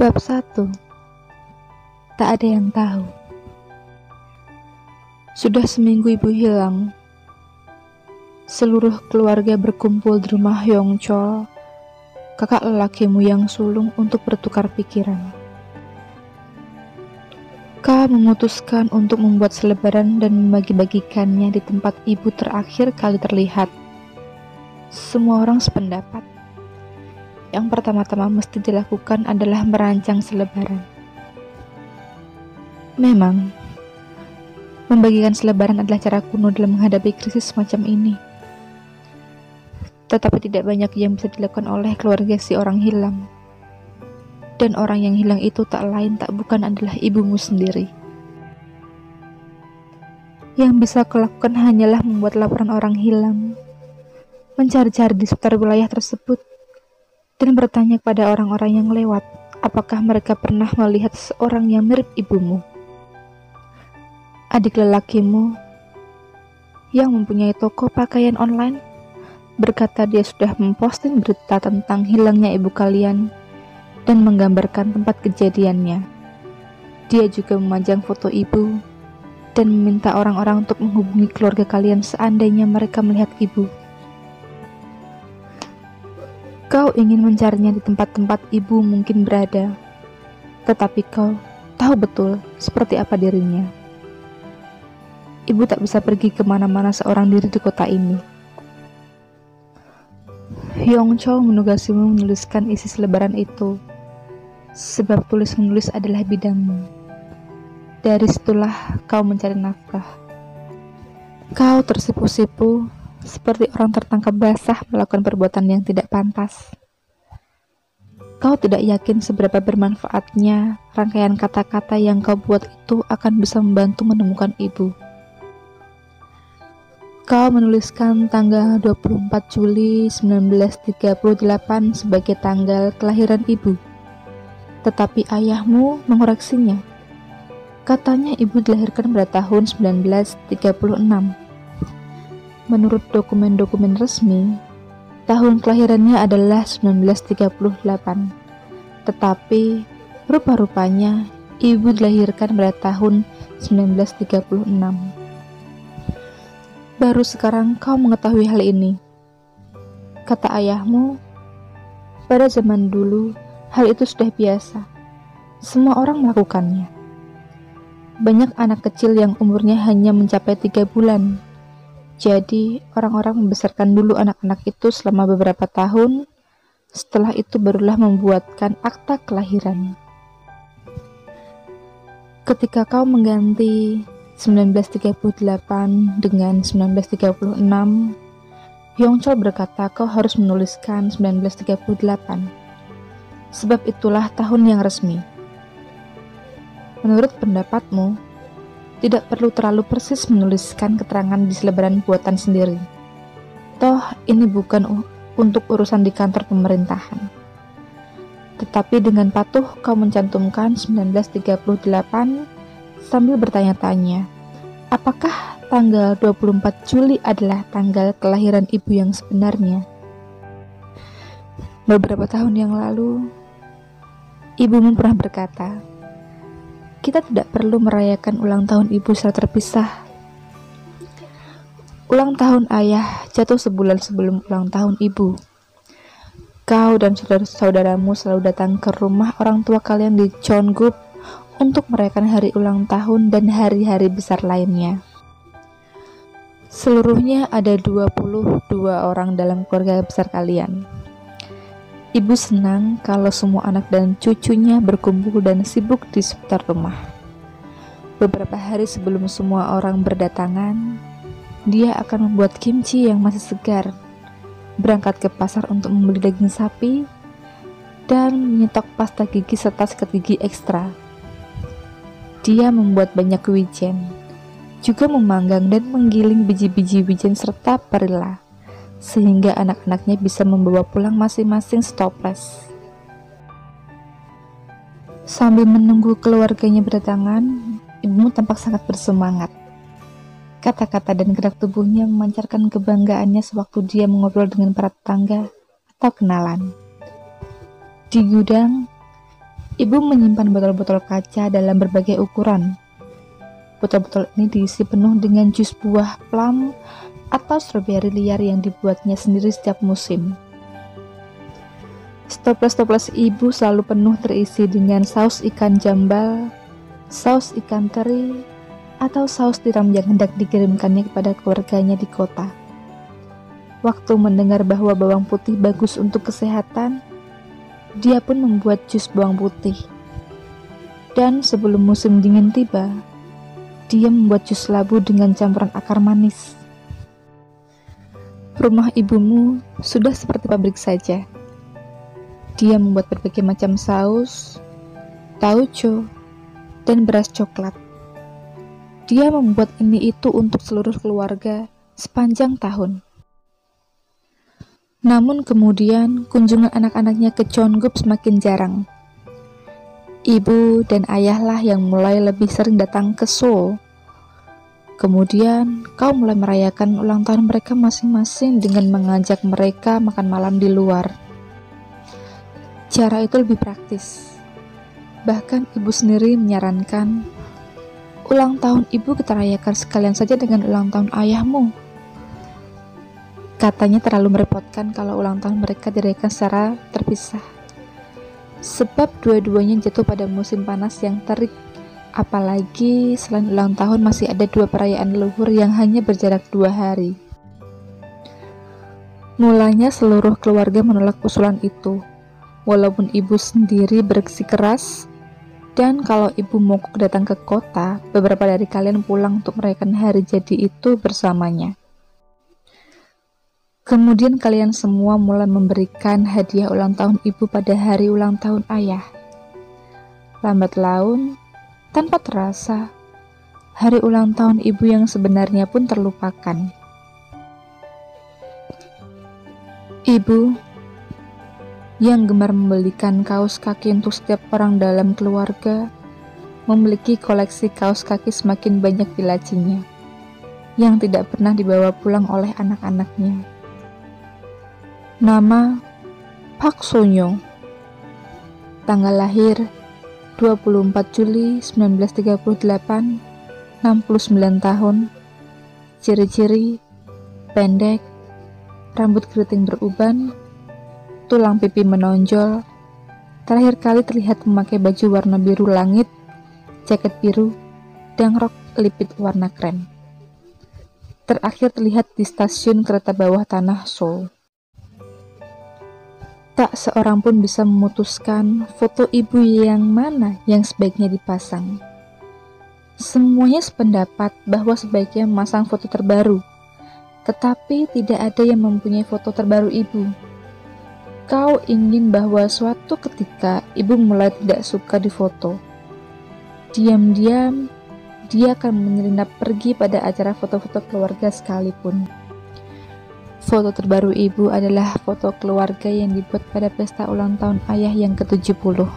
Bab 1. Tak ada yang tahu. Sudah seminggu ibu hilang. Seluruh keluarga berkumpul di rumah Hyong Chol, kakak lelakimu yang sulung, untuk bertukar pikiran. Kau memutuskan untuk membuat selebaran dan membagi-bagikannya di tempat ibu terakhir kali terlihat. Semua orang sependapat. Yang pertama-tama mesti dilakukan adalah merancang selebaran. Memang, membagikan selebaran adalah cara kuno dalam menghadapi krisis semacam ini. Tetapi tidak banyak yang bisa dilakukan oleh keluarga si orang hilang. Dan orang yang hilang itu tak lain tak bukan adalah ibumu sendiri. Yang bisa kau lakukan hanyalah membuat laporan orang hilang, mencari-cari di sekitar wilayah tersebut, dan bertanya kepada orang-orang yang lewat, apakah mereka pernah melihat seorang yang mirip ibumu. Adik lelakimu yang mempunyai toko pakaian online berkata dia sudah memposting berita tentang hilangnya ibu kalian dan menggambarkan tempat kejadiannya. Dia juga memajang foto ibu dan meminta orang-orang untuk menghubungi keluarga kalian seandainya mereka melihat ibu. Kau ingin mencarinya di tempat-tempat ibu mungkin berada, tetapi kau tahu betul seperti apa dirinya. Ibu tak bisa pergi kemana-mana seorang diri di kota ini. Hyong Chol menugasimu menuliskan isi selebaran itu, sebab tulis-menulis adalah bidangmu. Dari situlah kau mencari nafkah. Kau tersipu-sipu seperti orang tertangkap basah melakukan perbuatan yang tidak pantas. Kau tidak yakin seberapa bermanfaatnya rangkaian kata-kata yang kau buat itu akan bisa membantu menemukan ibu. Kau menuliskan tanggal 24 Juli 1938 sebagai tanggal kelahiran ibu. Tetapi ayahmu mengoreksinya. Katanya ibu dilahirkan pada tahun 1936. Menurut dokumen-dokumen resmi, tahun kelahirannya adalah 1938. Tetapi rupa-rupanya ibu dilahirkan pada tahun 1936. Baru sekarang kau mengetahui hal ini. Kata ayahmu, pada zaman dulu hal itu sudah biasa. Semua orang melakukannya. Banyak anak kecil yang umurnya hanya mencapai 3 bulan. Jadi, orang-orang membesarkan dulu anak-anak itu selama beberapa tahun, setelah itu barulah membuatkan akta kelahiran. Ketika kau mengganti 1938 dengan 1936, Hyong Chol berkata kau harus menuliskan 1938, sebab itulah tahun yang resmi. Menurut pendapatmu, tidak perlu terlalu persis menuliskan keterangan di selebaran buatan sendiri. Toh, ini bukan untuk urusan di kantor pemerintahan. Tetapi dengan patuh kau mencantumkan 1938 sambil bertanya-tanya, apakah tanggal 24 Juli adalah tanggal kelahiran ibu yang sebenarnya? Beberapa tahun yang lalu, ibumu pernah berkata, kita tidak perlu merayakan ulang tahun ibu secara terpisah. Ulang tahun ayah jatuh sebulan sebelum ulang tahun ibu. Kau dan saudara-saudaramu selalu datang ke rumah orang tua kalian di Cheongguk untuk merayakan hari ulang tahun dan hari-hari besar lainnya. Seluruhnya ada 22 orang dalam keluarga besar kalian. Ibu senang kalau semua anak dan cucunya berkumpul dan sibuk di sekitar rumah. Beberapa hari sebelum semua orang berdatangan, dia akan membuat kimchi yang masih segar, berangkat ke pasar untuk membeli daging sapi, dan menyetok pasta gigi serta sikat gigi ekstra. Dia membuat banyak wijen, juga memanggang dan menggiling biji-biji wijen serta perila, sehingga anak-anaknya bisa membawa pulang masing-masing setoples. Sambil menunggu keluarganya berdatangan, ibumu tampak sangat bersemangat. Kata-kata dan gerak tubuhnya memancarkan kebanggaannya sewaktu dia mengobrol dengan para tetangga atau kenalan. Di gudang, Ibu menyimpan botol-botol kaca dalam berbagai ukuran. Botol-botol ini diisi penuh dengan jus buah plum atau stroberi liar yang dibuatnya sendiri setiap musim. Toples-toples ibu selalu penuh terisi dengan saus ikan jambal, saus ikan teri, atau saus tiram yang hendak dikirimkannya kepada keluarganya di kota. Waktu mendengar bahwa bawang putih bagus untuk kesehatan, dia pun membuat jus bawang putih. Dan sebelum musim dingin tiba, dia membuat jus labu dengan campuran akar manis. Rumah ibumu sudah seperti pabrik saja. Dia membuat berbagai macam saus, tauco, dan beras coklat. Dia membuat ini itu untuk seluruh keluarga sepanjang tahun. Namun kemudian kunjungan anak-anaknya ke Cheonggup semakin jarang. Ibu dan ayahlah yang mulai lebih sering datang ke Seoul. Kemudian kau mulai merayakan ulang tahun mereka masing-masing dengan mengajak mereka makan malam di luar. Cara itu lebih praktis. Bahkan ibu sendiri menyarankan, ulang tahun ibu kita rayakan sekalian saja dengan ulang tahun ayahmu. Katanya terlalu merepotkan kalau ulang tahun mereka dirayakan secara terpisah. Sebab dua-duanya jatuh pada musim panas yang terik. Apalagi selain ulang tahun masih ada 2 perayaan leluhur yang hanya berjarak 2 hari. Mulanya seluruh keluarga menolak usulan itu. Walaupun ibu sendiri bersikeras, dan kalau ibu mogok datang ke kota, beberapa dari kalian pulang untuk merayakan hari jadi itu bersamanya. Kemudian kalian semua mulai memberikan hadiah ulang tahun ibu pada hari ulang tahun ayah. Lambat laun, tanpa terasa, hari ulang tahun ibu yang sebenarnya pun terlupakan. Ibu yang gemar membelikan kaos kaki untuk setiap orang dalam keluarga, memiliki koleksi kaos kaki semakin banyak di lacinya, yang tidak pernah dibawa pulang oleh anak-anaknya. Nama Park Sonyo. Tanggal lahir 24 Juli 1938, 69 tahun. Ciri-ciri: pendek, rambut keriting beruban, tulang pipi menonjol, terakhir kali terlihat memakai baju warna biru langit, jaket biru, dan rok lipit warna krem. Terakhir terlihat di stasiun kereta bawah tanah Seoul. Tak seorang pun bisa memutuskan foto ibu yang mana yang sebaiknya dipasang. Semuanya sependapat bahwa sebaiknya memasang foto terbaru, tetapi tidak ada yang mempunyai foto terbaru ibu. Kau ingin bahwa suatu ketika ibu mulai tidak suka difoto. Diam-diam, dia akan menyelinap pergi pada acara foto-foto keluarga sekalipun. Foto terbaru ibu adalah foto keluarga yang dibuat pada pesta ulang tahun ayah yang ke-70.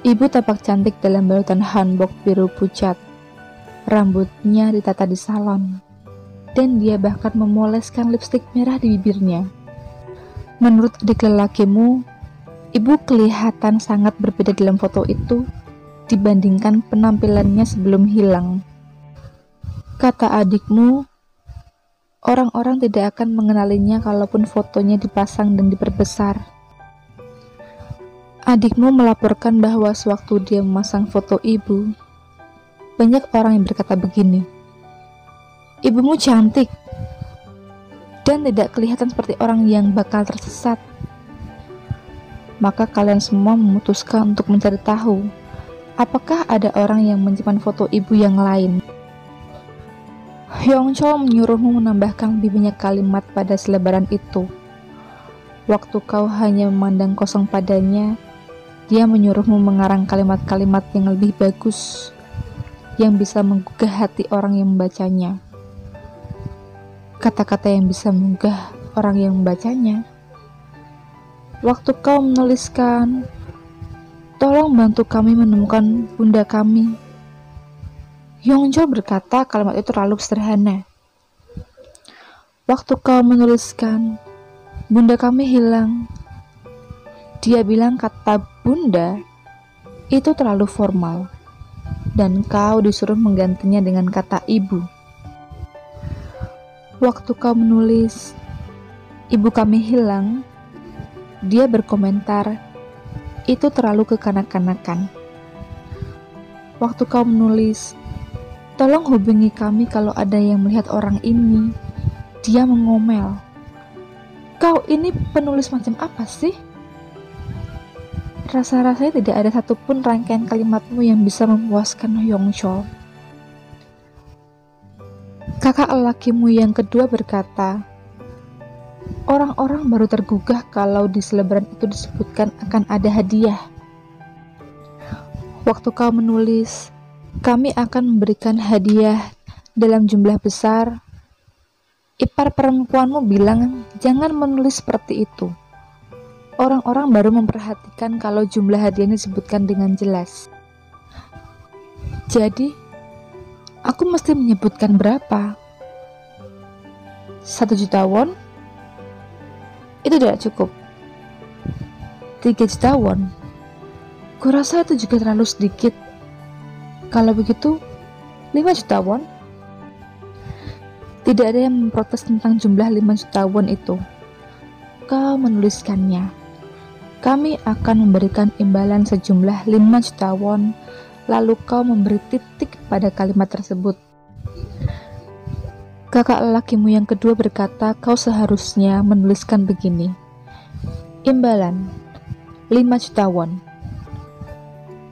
Ibu tampak cantik dalam balutan hanbok biru pucat. Rambutnya ditata di salon, dan dia bahkan memoleskan lipstik merah di bibirnya. Menurut adik lelakimu, ibu kelihatan sangat berbeda dalam foto itu dibandingkan penampilannya sebelum hilang. Kata adikmu, orang-orang tidak akan mengenalinya kalaupun fotonya dipasang dan diperbesar. Adikmu melaporkan bahwa sewaktu dia memasang foto ibu, banyak orang yang berkata begini, "Ibumu cantik dan tidak kelihatan seperti orang yang bakal tersesat." Maka kalian semua memutuskan untuk mencari tahu apakah ada orang yang menyimpan foto ibu yang lain. Hyongcho menyuruhmu menambahkan lebih banyak kalimat pada selebaran itu. Waktu kau hanya memandang kosong padanya, dia menyuruhmu mengarang kalimat-kalimat yang lebih bagus, yang bisa menggugah hati orang yang membacanya. Kata-kata yang bisa menggugah orang yang membacanya. Waktu kau menuliskan, "Tolong bantu kami menemukan bunda kami," Hyongjo berkata kalimat itu terlalu sederhana. Waktu kau menuliskan, "Bunda kami hilang," Dia bilang kata bunda itu terlalu formal, dan kau disuruh menggantinya dengan kata ibu. Waktu kau menulis, ibu kami hilang, dia berkomentar, itu terlalu kekanak-kanakan. Waktu kau menulis, tolong hubungi kami kalau ada yang melihat orang ini, dia mengomel. Kau ini penulis macam apa sih? Rasa-rasanya tidak ada satupun rangkaian kalimatmu yang bisa memuaskan Yongchol. Kakak lelakimu yang kedua berkata, orang-orang baru tergugah kalau di selebaran itu disebutkan akan ada hadiah. Waktu kau menulis, kami akan memberikan hadiah dalam jumlah besar, ipar perempuanmu bilang jangan menulis seperti itu. Orang-orang baru memperhatikan kalau jumlah hadiahnya disebutkan dengan jelas. Jadi, aku mesti menyebutkan berapa? 1 juta won? Itu tidak cukup. 3 juta won? Kurasa itu juga terlalu sedikit. Kalau begitu, 5 juta won? Tidak ada yang memprotes tentang jumlah 5 juta won itu. Kau menuliskannya. Kami akan memberikan imbalan sejumlah 5 juta won, lalu kau memberi titik pada kalimat tersebut. Kakak lelakimu yang kedua berkata kau seharusnya menuliskan begini. Imbalan 5 juta won.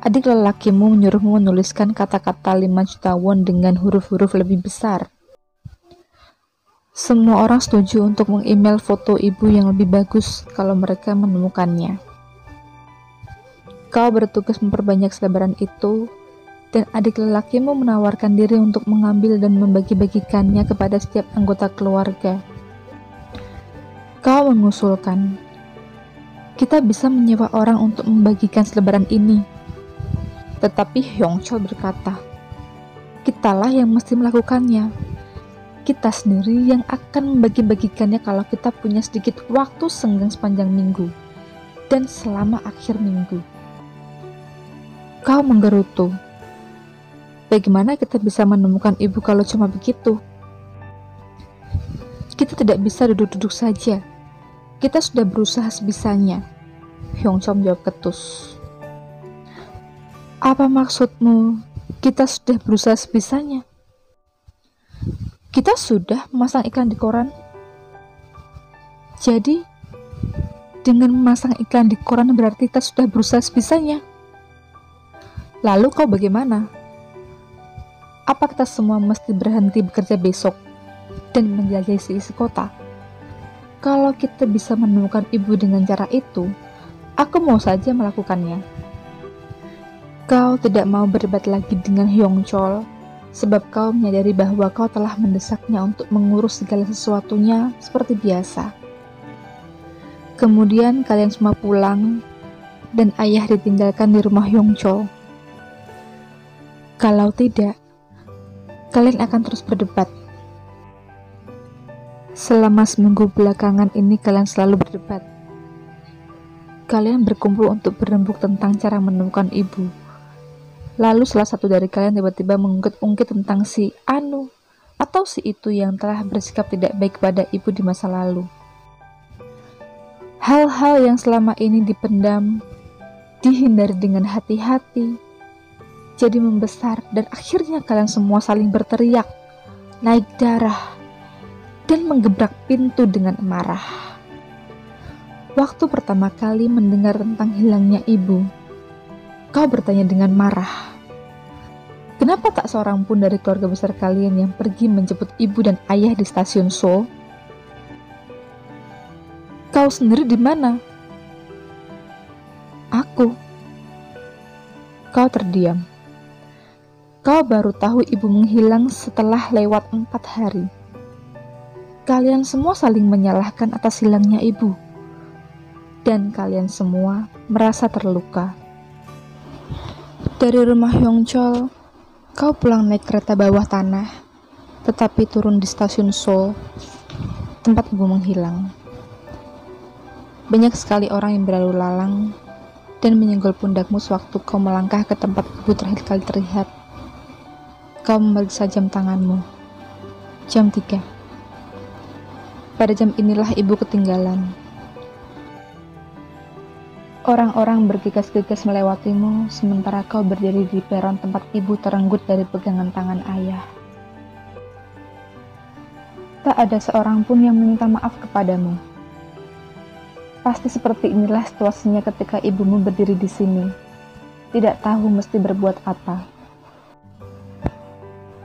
Adik lelakimu menyuruhmu menuliskan kata-kata 5 juta won dengan huruf-huruf lebih besar. Semua orang setuju untuk meng-email foto ibu yang lebih bagus kalau mereka menemukannya. Kau bertugas memperbanyak selebaran itu, dan adik lelakimu menawarkan diri untuk mengambil dan membagi-bagikannya kepada setiap anggota keluarga. Kau mengusulkan, kita bisa menyewa orang untuk membagikan selebaran ini. Tetapi Yongchol berkata, kitalah yang mesti melakukannya. Kita sendiri yang akan membagi-bagikannya kalau kita punya sedikit waktu senggang sepanjang minggu dan selama akhir minggu. Kau menggerutu. Bagaimana kita bisa menemukan ibu kalau cuma begitu? Kita tidak bisa duduk-duduk saja. Kita sudah berusaha sebisanya. Yongchol menjawab ketus. Apa maksudmu? Kita sudah berusaha sebisanya? Kita sudah memasang iklan di koran. Jadi, dengan memasang iklan di koran berarti kita sudah berusaha sebisanya. Lalu kau bagaimana? Apa kita semua mesti berhenti bekerja besok dan menjelajahi seisi kota? Kalau kita bisa menemukan ibu dengan cara itu, aku mau saja melakukannya. Kau tidak mau berdebat lagi dengan Yongchol, sebab kau menyadari bahwa kau telah mendesaknya untuk mengurus segala sesuatunya seperti biasa. Kemudian kalian semua pulang, dan ayah ditinggalkan di rumah Yongchol. Kalau tidak, kalian akan terus berdebat. Selama seminggu belakangan ini kalian selalu berdebat. Kalian berkumpul untuk berembuk tentang cara menemukan ibu. Lalu salah satu dari kalian tiba-tiba mengungkit-ungkit tentang si Anu atau si itu yang telah bersikap tidak baik pada ibu di masa lalu. Hal-hal yang selama ini dipendam, dihindari dengan hati-hati, jadi membesar dan akhirnya kalian semua saling berteriak, naik darah, dan menggebrak pintu dengan marah. Waktu pertama kali mendengar tentang hilangnya ibu, kau bertanya dengan marah, kenapa tak seorang pun dari keluarga besar kalian yang pergi menjemput ibu dan ayah di stasiun Seoul? Kau sendiri di mana? Aku. Kau terdiam. Kau baru tahu ibu menghilang setelah lewat 4 hari. Kalian semua saling menyalahkan atas hilangnya ibu. Dan kalian semua merasa terluka. Dari rumah Yongchol, kau pulang naik kereta bawah tanah, tetapi turun di stasiun Seoul, tempat ibu menghilang. Banyak sekali orang yang berlalu lalang dan menyenggol pundakmu sewaktu kau melangkah ke tempat ibu terakhir kali terlihat. Kau memeriksa jam tanganmu. Jam 3. Pada jam inilah ibu ketinggalan. Orang-orang bergegas-gegas melewatimu, sementara kau berdiri di peron tempat ibu terenggut dari pegangan tangan ayah. Tak ada seorang pun yang meminta maaf kepadamu. Pasti seperti inilah situasinya ketika ibumu berdiri di sini, tidak tahu mesti berbuat apa.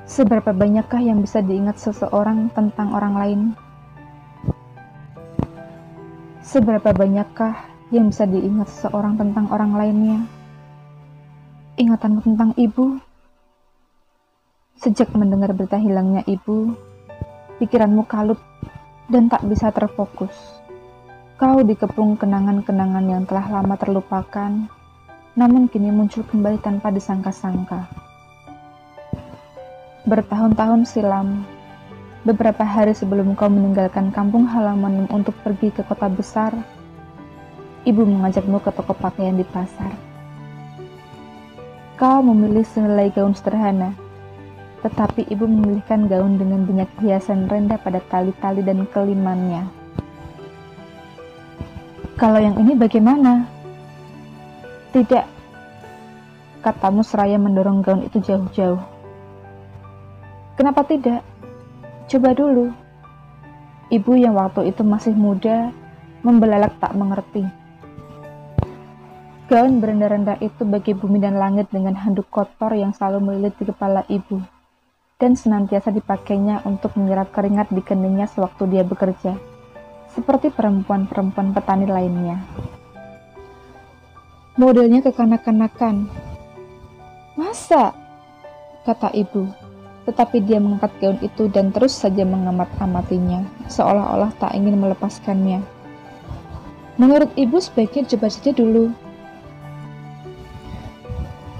Seberapa banyakkah yang bisa diingat seseorang tentang orang lain? Seberapa banyakkah yang bisa diingat seseorang tentang orang lainnya? Ingatanmu tentang ibu? Sejak mendengar berita hilangnya ibu, pikiranmu kalut dan tak bisa terfokus. Kau dikepung kenangan-kenangan yang telah lama terlupakan, namun kini muncul kembali tanpa disangka-sangka. Bertahun-tahun silam, beberapa hari sebelum kau meninggalkan kampung halamanmu untuk pergi ke kota besar, ibu mengajakmu ke toko pakaian di pasar. Kau memilih sehelai gaun sederhana, tetapi ibu memilihkan gaun dengan banyak hiasan rendah pada tali-tali dan kelimannya. Kalau yang ini bagaimana? Tidak, katamu seraya mendorong gaun itu jauh-jauh. Kenapa tidak? Coba dulu. Ibu yang waktu itu masih muda, membelalak tak mengerti. Gaun berendah-rendah itu bagi bumi dan langit dengan handuk kotor yang selalu melilit di kepala ibu, dan senantiasa dipakainya untuk menyerap keringat di keningnya sewaktu dia bekerja, seperti perempuan-perempuan petani lainnya. Modelnya kekanak-kanakan. Masa? Kata ibu, tetapi dia mengangkat gaun itu dan terus saja mengamat-amatinya, seolah-olah tak ingin melepaskannya. Menurut ibu sebaiknya coba saja dulu.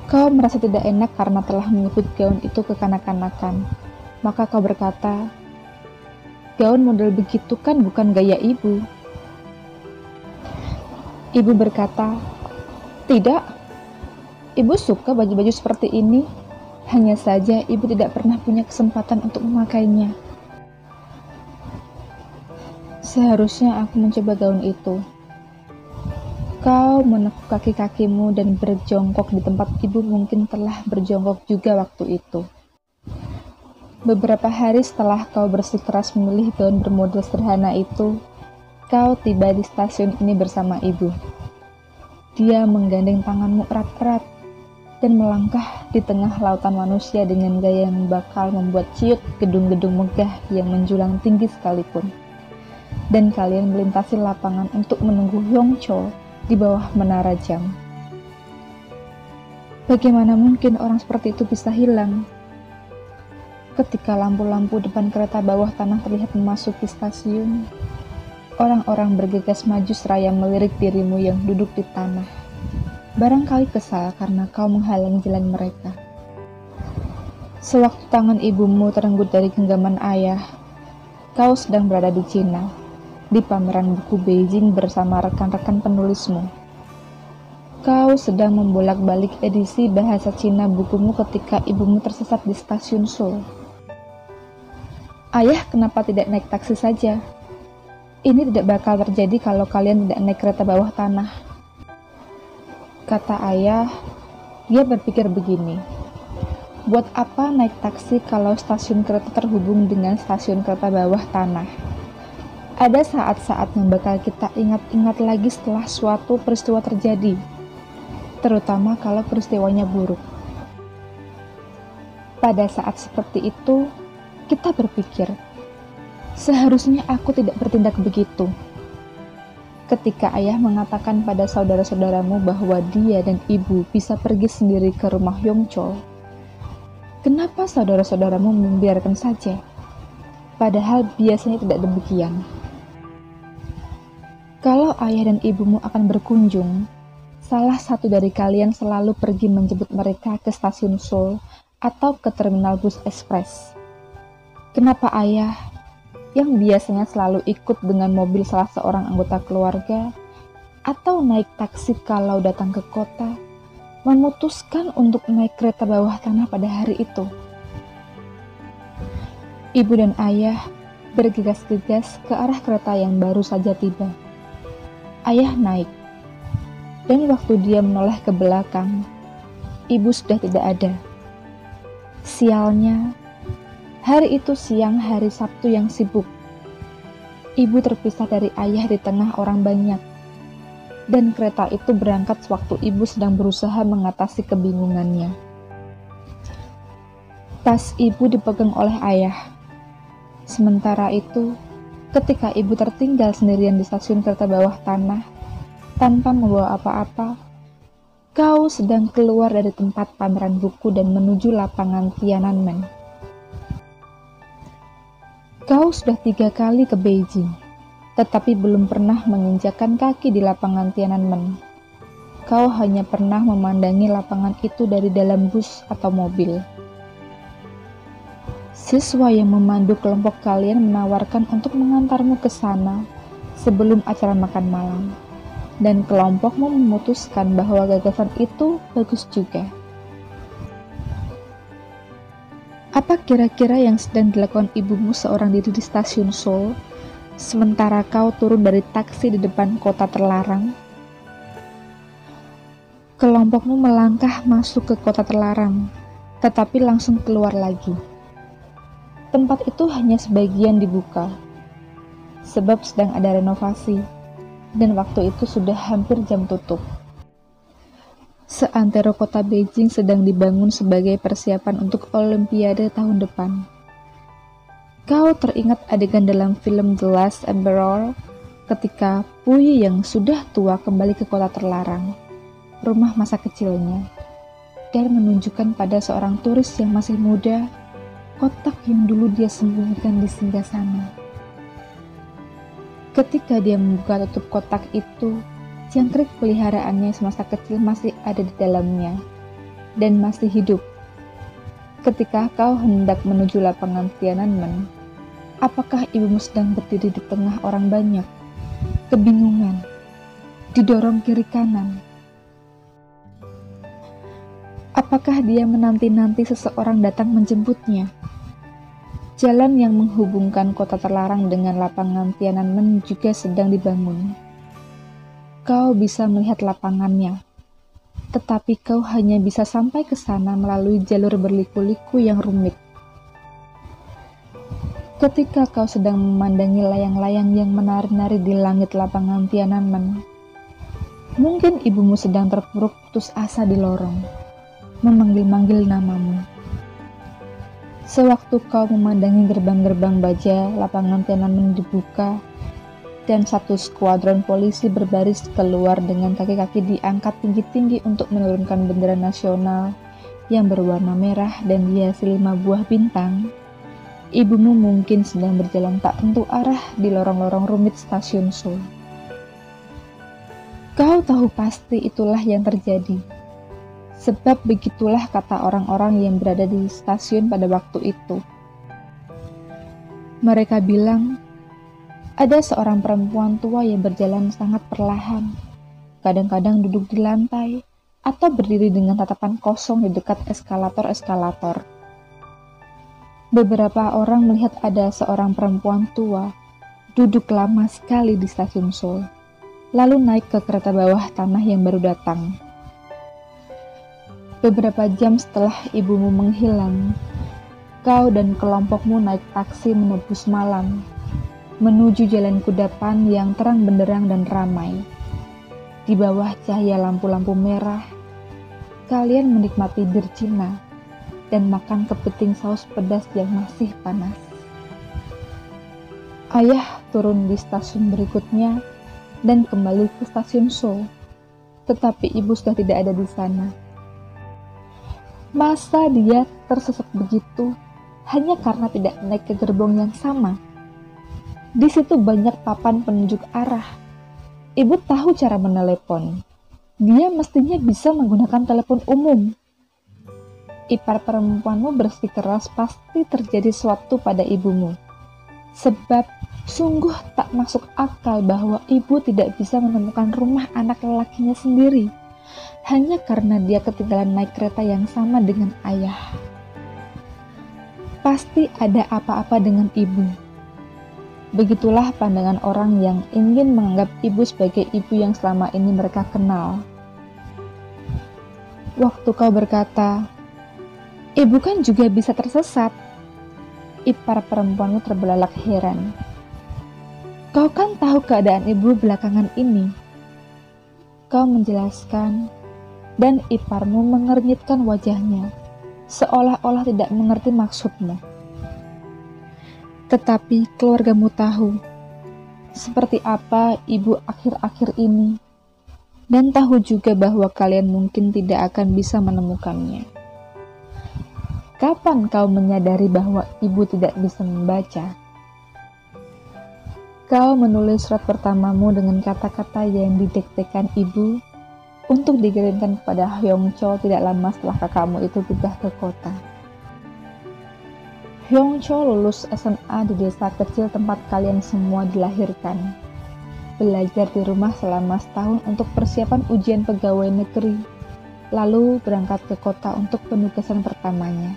Kau merasa tidak enak karena telah menyebut gaun itu kekanak-kanakan. Maka kau berkata, gaun model begitu kan bukan gaya ibu. Ibu berkata, tidak. Ibu suka baju-baju seperti ini. Hanya saja ibu tidak pernah punya kesempatan untuk memakainya. Seharusnya aku mencoba gaun itu. Kau menekuk kaki-kakimu dan berjongkok di tempat ibu mungkin telah berjongkok juga waktu itu. Beberapa hari setelah kau bersikeras memilih gaun bermodel sederhana itu, kau tiba di stasiun ini bersama ibu. Dia menggandeng tanganmu erat-erat dan melangkah di tengah lautan manusia dengan gaya yang bakal membuat ciut gedung-gedung megah yang menjulang tinggi sekalipun. Dan kalian melintasi lapangan untuk menunggu Yongcho di bawah menara jam. Bagaimana mungkin orang seperti itu bisa hilang? Ketika lampu-lampu depan kereta bawah tanah terlihat memasuki stasiun, orang-orang bergegas maju seraya melirik dirimu yang duduk di tanah. Barangkali kesal karena kau menghalangi jalan mereka. Sewaktu tangan ibumu terenggut dari genggaman ayah, kau sedang berada di Cina, di pameran buku Beijing bersama rekan-rekan penulismu. Kau sedang membolak-balik edisi bahasa Cina bukumu ketika ibumu tersesat di stasiun Seoul. Ayah, kenapa tidak naik taksi saja? Ini tidak bakal terjadi kalau kalian tidak naik kereta bawah tanah. Kata ayah, dia berpikir begini. Buat apa naik taksi kalau stasiun kereta terhubung dengan stasiun kereta bawah tanah? Ada saat-saat yang bakal kita ingat-ingat lagi setelah suatu peristiwa terjadi, terutama kalau peristiwanya buruk. Pada saat seperti itu, kita berpikir, seharusnya aku tidak bertindak begitu. Ketika ayah mengatakan pada saudara-saudaramu bahwa dia dan ibu bisa pergi sendiri ke rumah Yongchol, kenapa saudara-saudaramu membiarkan saja? Padahal biasanya tidak demikian. Kalau ayah dan ibumu akan berkunjung, salah satu dari kalian selalu pergi menjemput mereka ke stasiun Seoul atau ke terminal bus ekspres. Kenapa ayah, yang biasanya selalu ikut dengan mobil salah seorang anggota keluarga, atau naik taksi kalau datang ke kota, memutuskan untuk naik kereta bawah tanah pada hari itu. Ibu dan ayah bergegas-gegas ke arah kereta yang baru saja tiba. Ayah naik, dan waktu dia menoleh ke belakang, ibu sudah tidak ada. Sialnya, hari itu siang hari Sabtu yang sibuk. Ibu terpisah dari ayah di tengah orang banyak, dan kereta itu berangkat sewaktu ibu sedang berusaha mengatasi kebingungannya. Tas ibu dipegang oleh ayah. Sementara itu, ketika ibu tertinggal sendirian di stasiun kereta bawah tanah, tanpa membawa apa-apa, kau sedang keluar dari tempat pameran buku dan menuju lapangan Tiananmen. Kau sudah 3 kali ke Beijing, tetapi belum pernah menginjakkan kaki di lapangan Tiananmen. Kau hanya pernah memandangi lapangan itu dari dalam bus atau mobil. Siswa yang memandu kelompok kalian menawarkan untuk mengantarmu ke sana sebelum acara makan malam, dan kelompokmu memutuskan bahwa gagasan itu bagus juga. Apa kira-kira yang sedang dilakukan ibumu seorang diri di stasiun Seoul, sementara kau turun dari taksi di depan kota terlarang? Kelompokmu melangkah masuk ke kota terlarang, tetapi langsung keluar lagi. Tempat itu hanya sebagian dibuka, sebab sedang ada renovasi, dan waktu itu sudah hampir jam tutup. Seantero kota Beijing sedang dibangun sebagai persiapan untuk Olimpiade tahun depan. Kau teringat adegan dalam film The Last Emperor ketika Puyi yang sudah tua kembali ke kota terlarang, rumah masa kecilnya, dan menunjukkan pada seorang turis yang masih muda kotak yang dulu dia sembunyikan di singgasana. Ketika dia membuka tutup kotak itu, jangkrik peliharaannya semasa kecil masih ada di dalamnya dan masih hidup. Ketika kau hendak menuju lapangan Tiananmen, apakah ibumu sedang berdiri di tengah orang banyak, kebingungan, didorong kiri kanan? Apakah dia menanti-nanti seseorang datang menjemputnya? Jalan yang menghubungkan kota terlarang dengan lapangan Tiananmen juga sedang dibangun. Kau bisa melihat lapangannya, tetapi kau hanya bisa sampai ke sana melalui jalur berliku-liku yang rumit. Ketika kau sedang memandangi layang-layang yang menari-nari di langit lapangan Tiananmen, mungkin ibumu sedang terpuruk putus asa di lorong, memanggil-manggil namamu. Sewaktu kau memandangi gerbang-gerbang baja lapangan Tiananmen dibuka, dan satu skuadron polisi berbaris keluar dengan kaki-kaki diangkat tinggi-tinggi untuk menurunkan bendera nasional yang berwarna merah dan dihiasi 5 buah bintang, ibumu mungkin sedang berjalan tak tentu arah di lorong-lorong rumit stasiun Seoul. Kau tahu pasti itulah yang terjadi, sebab begitulah kata orang-orang yang berada di stasiun pada waktu itu. Mereka bilang, ada seorang perempuan tua yang berjalan sangat perlahan, kadang-kadang duduk di lantai, atau berdiri dengan tatapan kosong di dekat eskalator-eskalator. Beberapa orang melihat ada seorang perempuan tua, duduk lama sekali di stasiun Seoul, lalu naik ke kereta bawah tanah yang baru datang. Beberapa jam setelah ibumu menghilang, kau dan kelompokmu naik taksi menebus malam, menuju jalan kudapan yang terang benderang dan ramai. Di bawah cahaya lampu-lampu merah, kalian menikmati bir Cina dan makan kepiting saus pedas yang masih panas. Ayah turun di stasiun berikutnya dan kembali ke stasiun Seoul, tetapi ibu sudah tidak ada di sana. Masa dia tersesat begitu hanya karena tidak naik ke gerbong yang sama? Di situ banyak papan penunjuk arah. Ibu tahu cara menelepon. Dia mestinya bisa menggunakan telepon umum. Ipar perempuanmu bersikeras pasti terjadi sesuatu pada ibumu, Sebab sungguh tak masuk akal bahwa ibu tidak bisa menemukan rumah anak lelakinya sendiri hanya karena dia ketinggalan naik kereta yang sama dengan ayah. Pasti ada apa-apa dengan ibu. Begitulah pandangan orang yang ingin menganggap ibu sebagai ibu yang selama ini mereka kenal. Waktu kau berkata, "Ibu kan juga bisa tersesat," ipar perempuanmu terbelalak heran. "Kau kan tahu keadaan ibu belakangan ini." Kau menjelaskan, dan iparmu mengernyitkan wajahnya, seolah-olah tidak mengerti maksudmu. Tetapi keluargamu tahu seperti apa ibu akhir-akhir ini, dan tahu juga bahwa kalian mungkin tidak akan bisa menemukannya. Kapan kau menyadari bahwa ibu tidak bisa membaca? Kau menulis surat pertamamu dengan kata-kata yang didiktekan ibu untuk dikirimkan kepada Hyong Chol tidak lama setelah kakakmu itu pindah ke kota. Hyong Chol lulus SMA di desa kecil tempat kalian semua dilahirkan. Belajar di rumah selama setahun untuk persiapan ujian pegawai negeri, lalu berangkat ke kota untuk penugasan pertamanya.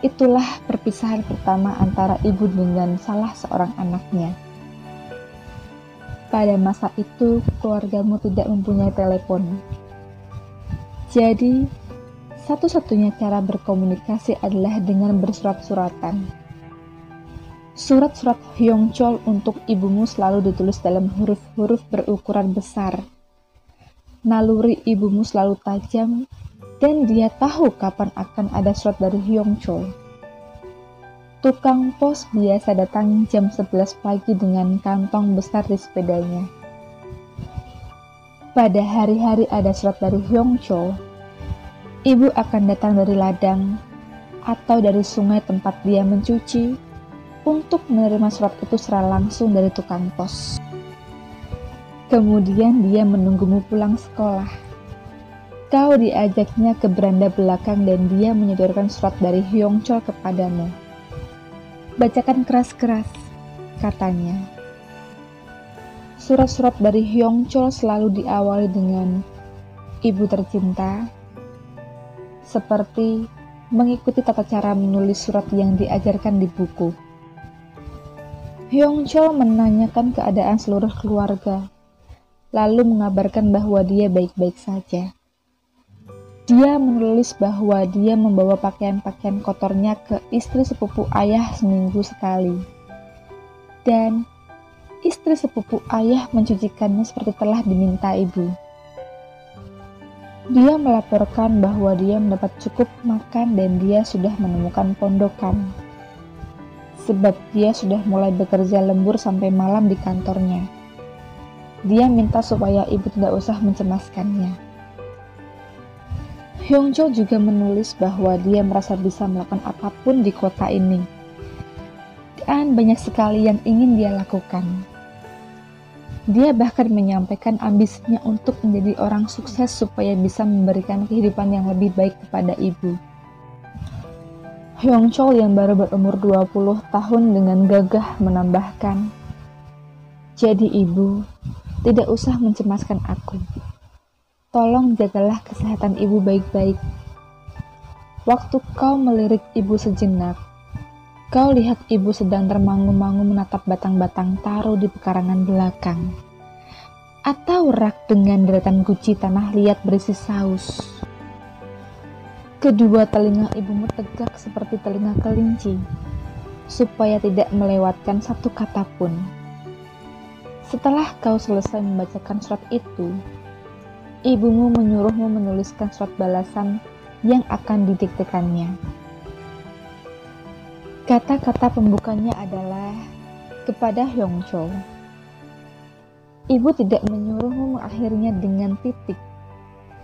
Itulah perpisahan pertama antara ibu dengan salah seorang anaknya. Pada masa itu, keluargamu tidak mempunyai telepon. Jadi, satu-satunya cara berkomunikasi adalah dengan bersurat-suratan. Surat-surat Hyong Chol untuk ibumu selalu ditulis dalam huruf-huruf berukuran besar. Naluri ibumu selalu tajam, dan dia tahu kapan akan ada surat dari Hyong Chol. Tukang pos biasa datang jam 11 pagi dengan kantong besar di sepedanya. Pada hari-hari ada surat dari Hyong Chol, ibu akan datang dari ladang atau dari sungai tempat dia mencuci untuk menerima surat itu secara langsung dari tukang pos. Kemudian dia menunggumu pulang sekolah. Kau diajaknya ke beranda belakang dan dia menyodorkan surat dari Hyong Chol kepadamu. "Bacakan keras-keras," katanya. Surat-surat dari Hyong Chol selalu diawali dengan "Ibu tercinta," seperti mengikuti tata cara menulis surat yang diajarkan di buku. Hyong Chol menanyakan keadaan seluruh keluarga, lalu mengabarkan bahwa dia baik-baik saja. Dia menulis bahwa dia membawa pakaian-pakaian kotornya ke istri sepupu ayah seminggu sekali. Dan istri sepupu ayah mencucikannya seperti telah diminta ibu. Dia melaporkan bahwa dia mendapat cukup makan dan dia sudah menemukan pondokan. Sebab dia sudah mulai bekerja lembur sampai malam di kantornya. Dia minta supaya ibu tidak usah mencemaskannya. Hyong Chol juga menulis bahwa dia merasa bisa melakukan apapun di kota ini. Dan banyak sekali yang ingin dia lakukan. Dia bahkan menyampaikan ambisinya untuk menjadi orang sukses supaya bisa memberikan kehidupan yang lebih baik kepada ibu. Hyong Chol yang baru berumur 20 tahun dengan gagah menambahkan, "Jadi ibu, tidak usah mencemaskan aku. Tolong jagalah kesehatan ibu baik-baik. Waktu kau melirik ibu sejenak, kau lihat ibu sedang termangu-mangu menatap batang-batang taro di pekarangan belakang, atau rak dengan deretan guci tanah liat berisi saus. Kedua telinga ibumu tegak seperti telinga kelinci, supaya tidak melewatkan satu kata pun. Setelah kau selesai membacakan surat itu, ibumu menyuruhmu menuliskan surat balasan yang akan didiktekannya. Kata-kata pembukanya adalah kepada Hyong Chol. Ibu tidak menyuruhmu mengakhirinya dengan titik,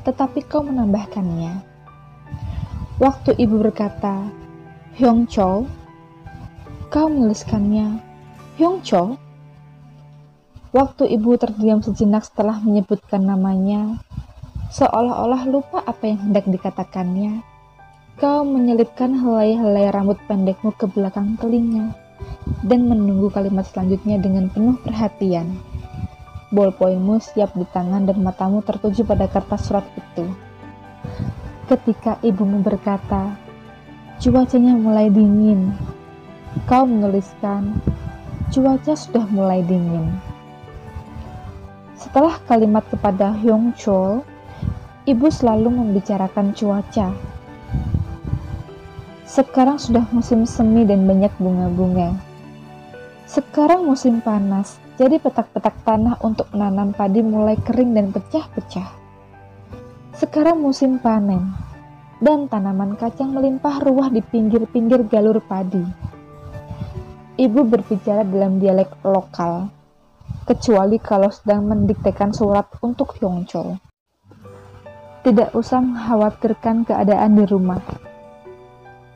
tetapi kau menambahkannya. Waktu ibu berkata, "Hyong Chol," kau menuliskannya, "Hyong Chol." Waktu ibu terdiam sejenak setelah menyebutkan namanya, seolah-olah lupa apa yang hendak dikatakannya, kau menyelipkan helai-helai rambut pendekmu ke belakang telinga, dan menunggu kalimat selanjutnya dengan penuh perhatian. Bolpoinmu siap di tangan dan matamu tertuju pada kertas surat itu. Ketika ibumu berkata, "Cuacanya mulai dingin," kau menuliskan, "Cuaca sudah mulai dingin." Setelah kalimat kepada Hyung-chol, ibu selalu membicarakan cuaca. Sekarang sudah musim semi dan banyak bunga-bunga. Sekarang musim panas, jadi petak-petak tanah untuk menanam padi mulai kering dan pecah-pecah. Sekarang musim panen, dan tanaman kacang melimpah ruah di pinggir-pinggir galur padi. Ibu berbicara dalam dialek lokal, kecuali kalau sedang mendiktekan surat untuk Hyung-chol. Tidak usah mengkhawatirkan keadaan di rumah.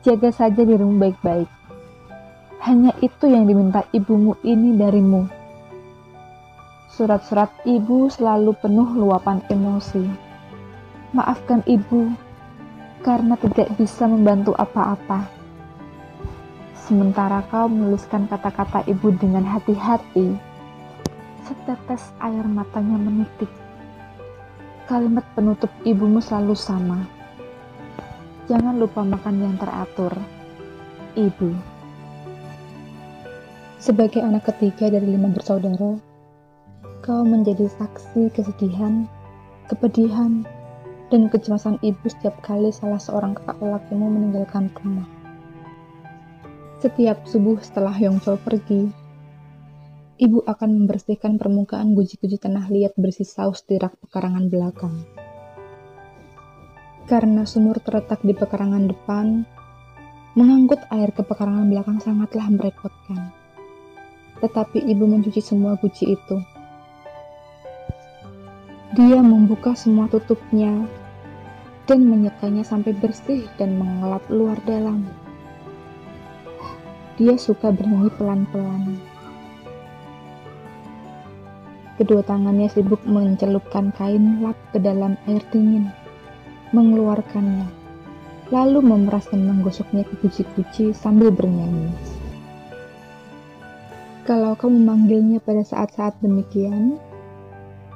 Jaga saja dirimu baik-baik. Hanya itu yang diminta ibumu ini darimu. Surat-surat ibu selalu penuh luapan emosi. Maafkan ibu, karena tidak bisa membantu apa-apa. Sementara kau menuliskan kata-kata ibu dengan hati-hati, setetes air matanya menitik. Kalimat penutup ibumu selalu sama. Jangan lupa makan yang teratur, Ibu. Sebagai anak ketiga dari 5 bersaudara, kau menjadi saksi kesedihan, kepedihan, dan kecemasan ibu setiap kali salah seorang kakak lelakimu meninggalkan rumah. Setiap subuh setelah Hyung-chol pergi, ibu akan membersihkan permukaan guji-guji tanah liat berisi saus di rak pekarangan belakang. Karena sumur terletak di pekarangan depan, mengangkut air ke pekarangan belakang sangatlah merepotkan. Tetapi ibu mencuci semua guci itu. Dia membuka semua tutupnya dan menyekanya sampai bersih dan mengelap luar dalam. Dia suka bernyanyi pelan-pelan. Kedua tangannya sibuk mencelupkan kain lap ke dalam air dingin, mengeluarkannya, lalu memeras dan menggosoknya ke guci-guci sambil bernyanyi. Kalau kau memanggilnya pada saat-saat demikian,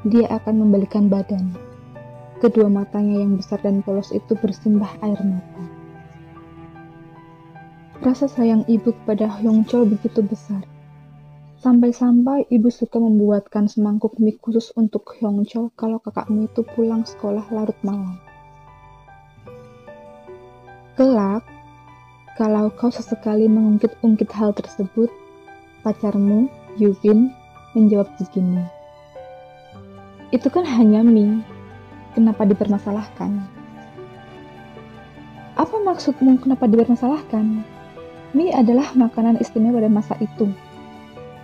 dia akan membalikan badan. Kedua matanya yang besar dan polos itu bersimbah air mata. Rasa sayang ibu kepada Hyung-chol begitu besar. Sampai-sampai ibu suka membuatkan semangkuk mie khusus untuk Hyung-chol kalau kakakmu itu pulang sekolah larut malam. Kelak, kalau kau sesekali mengungkit-ungkit hal tersebut, pacarmu, Yubin, menjawab begini, "Itu kan hanya mie, kenapa dipermasalahkan?" Apa maksudmu kenapa dipermasalahkan? Mie adalah makanan istimewa pada masa itu.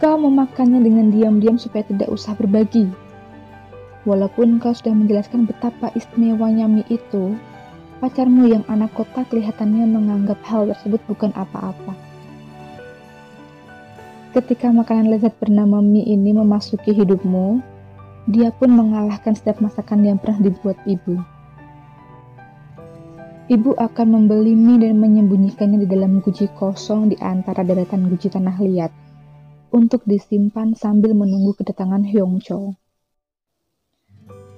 Kau memakannya dengan diam-diam supaya tidak usah berbagi. Walaupun kau sudah menjelaskan betapa istimewanya mie itu, pacarmu yang anak kota kelihatannya menganggap hal tersebut bukan apa-apa. Ketika makanan lezat bernama mie ini memasuki hidupmu, dia pun mengalahkan setiap masakan yang pernah dibuat ibu. Ibu akan membeli mie dan menyembunyikannya di dalam guci kosong di antara deretan guci tanah liat, untuk disimpan sambil menunggu kedatangan Hyung-chol.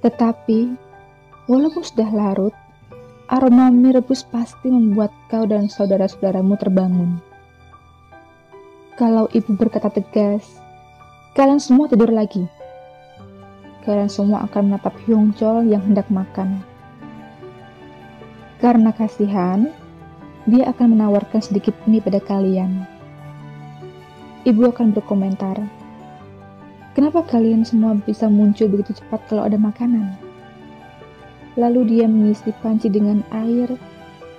Tetapi, walaupun sudah larut, aroma mie rebus pasti membuat kau dan saudara-saudaramu terbangun. Kalau ibu berkata tegas, "Kalian semua tidur lagi." Kalian semua akan menatap Hyung-chol yang hendak makan. Karena kasihan, dia akan menawarkan sedikit mie pada kalian. Ibu akan berkomentar, "Kenapa kalian semua bisa muncul begitu cepat kalau ada makanan?" Lalu dia mengisi panci dengan air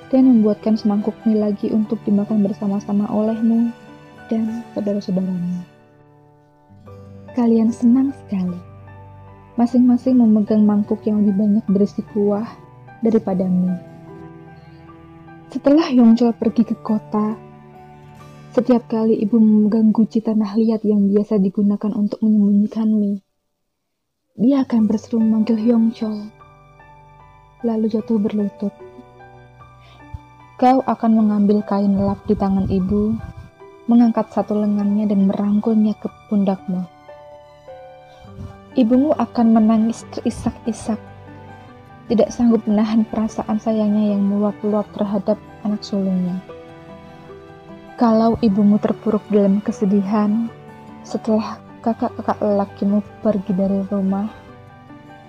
dan membuatkan semangkuk mie lagi untuk dimakan bersama-sama olehmu dan saudara-saudaramu. Kalian senang sekali. Masing-masing memegang mangkuk yang lebih banyak berisi kuah daripada mie. Setelah Hyung-chol pergi ke kota, setiap kali ibu memegang guci tanah liat yang biasa digunakan untuk menyembunyikan mie, dia akan berseru memanggil Hyung-chol, lalu jatuh berlutut. Kau akan mengambil kain lap di tangan ibu mengangkat satu lengannya dan merangkulnya ke pundakmu. Ibumu akan menangis terisak-isak, tidak sanggup menahan perasaan sayangnya yang meluap-luap terhadap anak sulungnya. Kalau ibumu terpuruk dalam kesedihan setelah kakak-kakak lelakimu pergi dari rumah,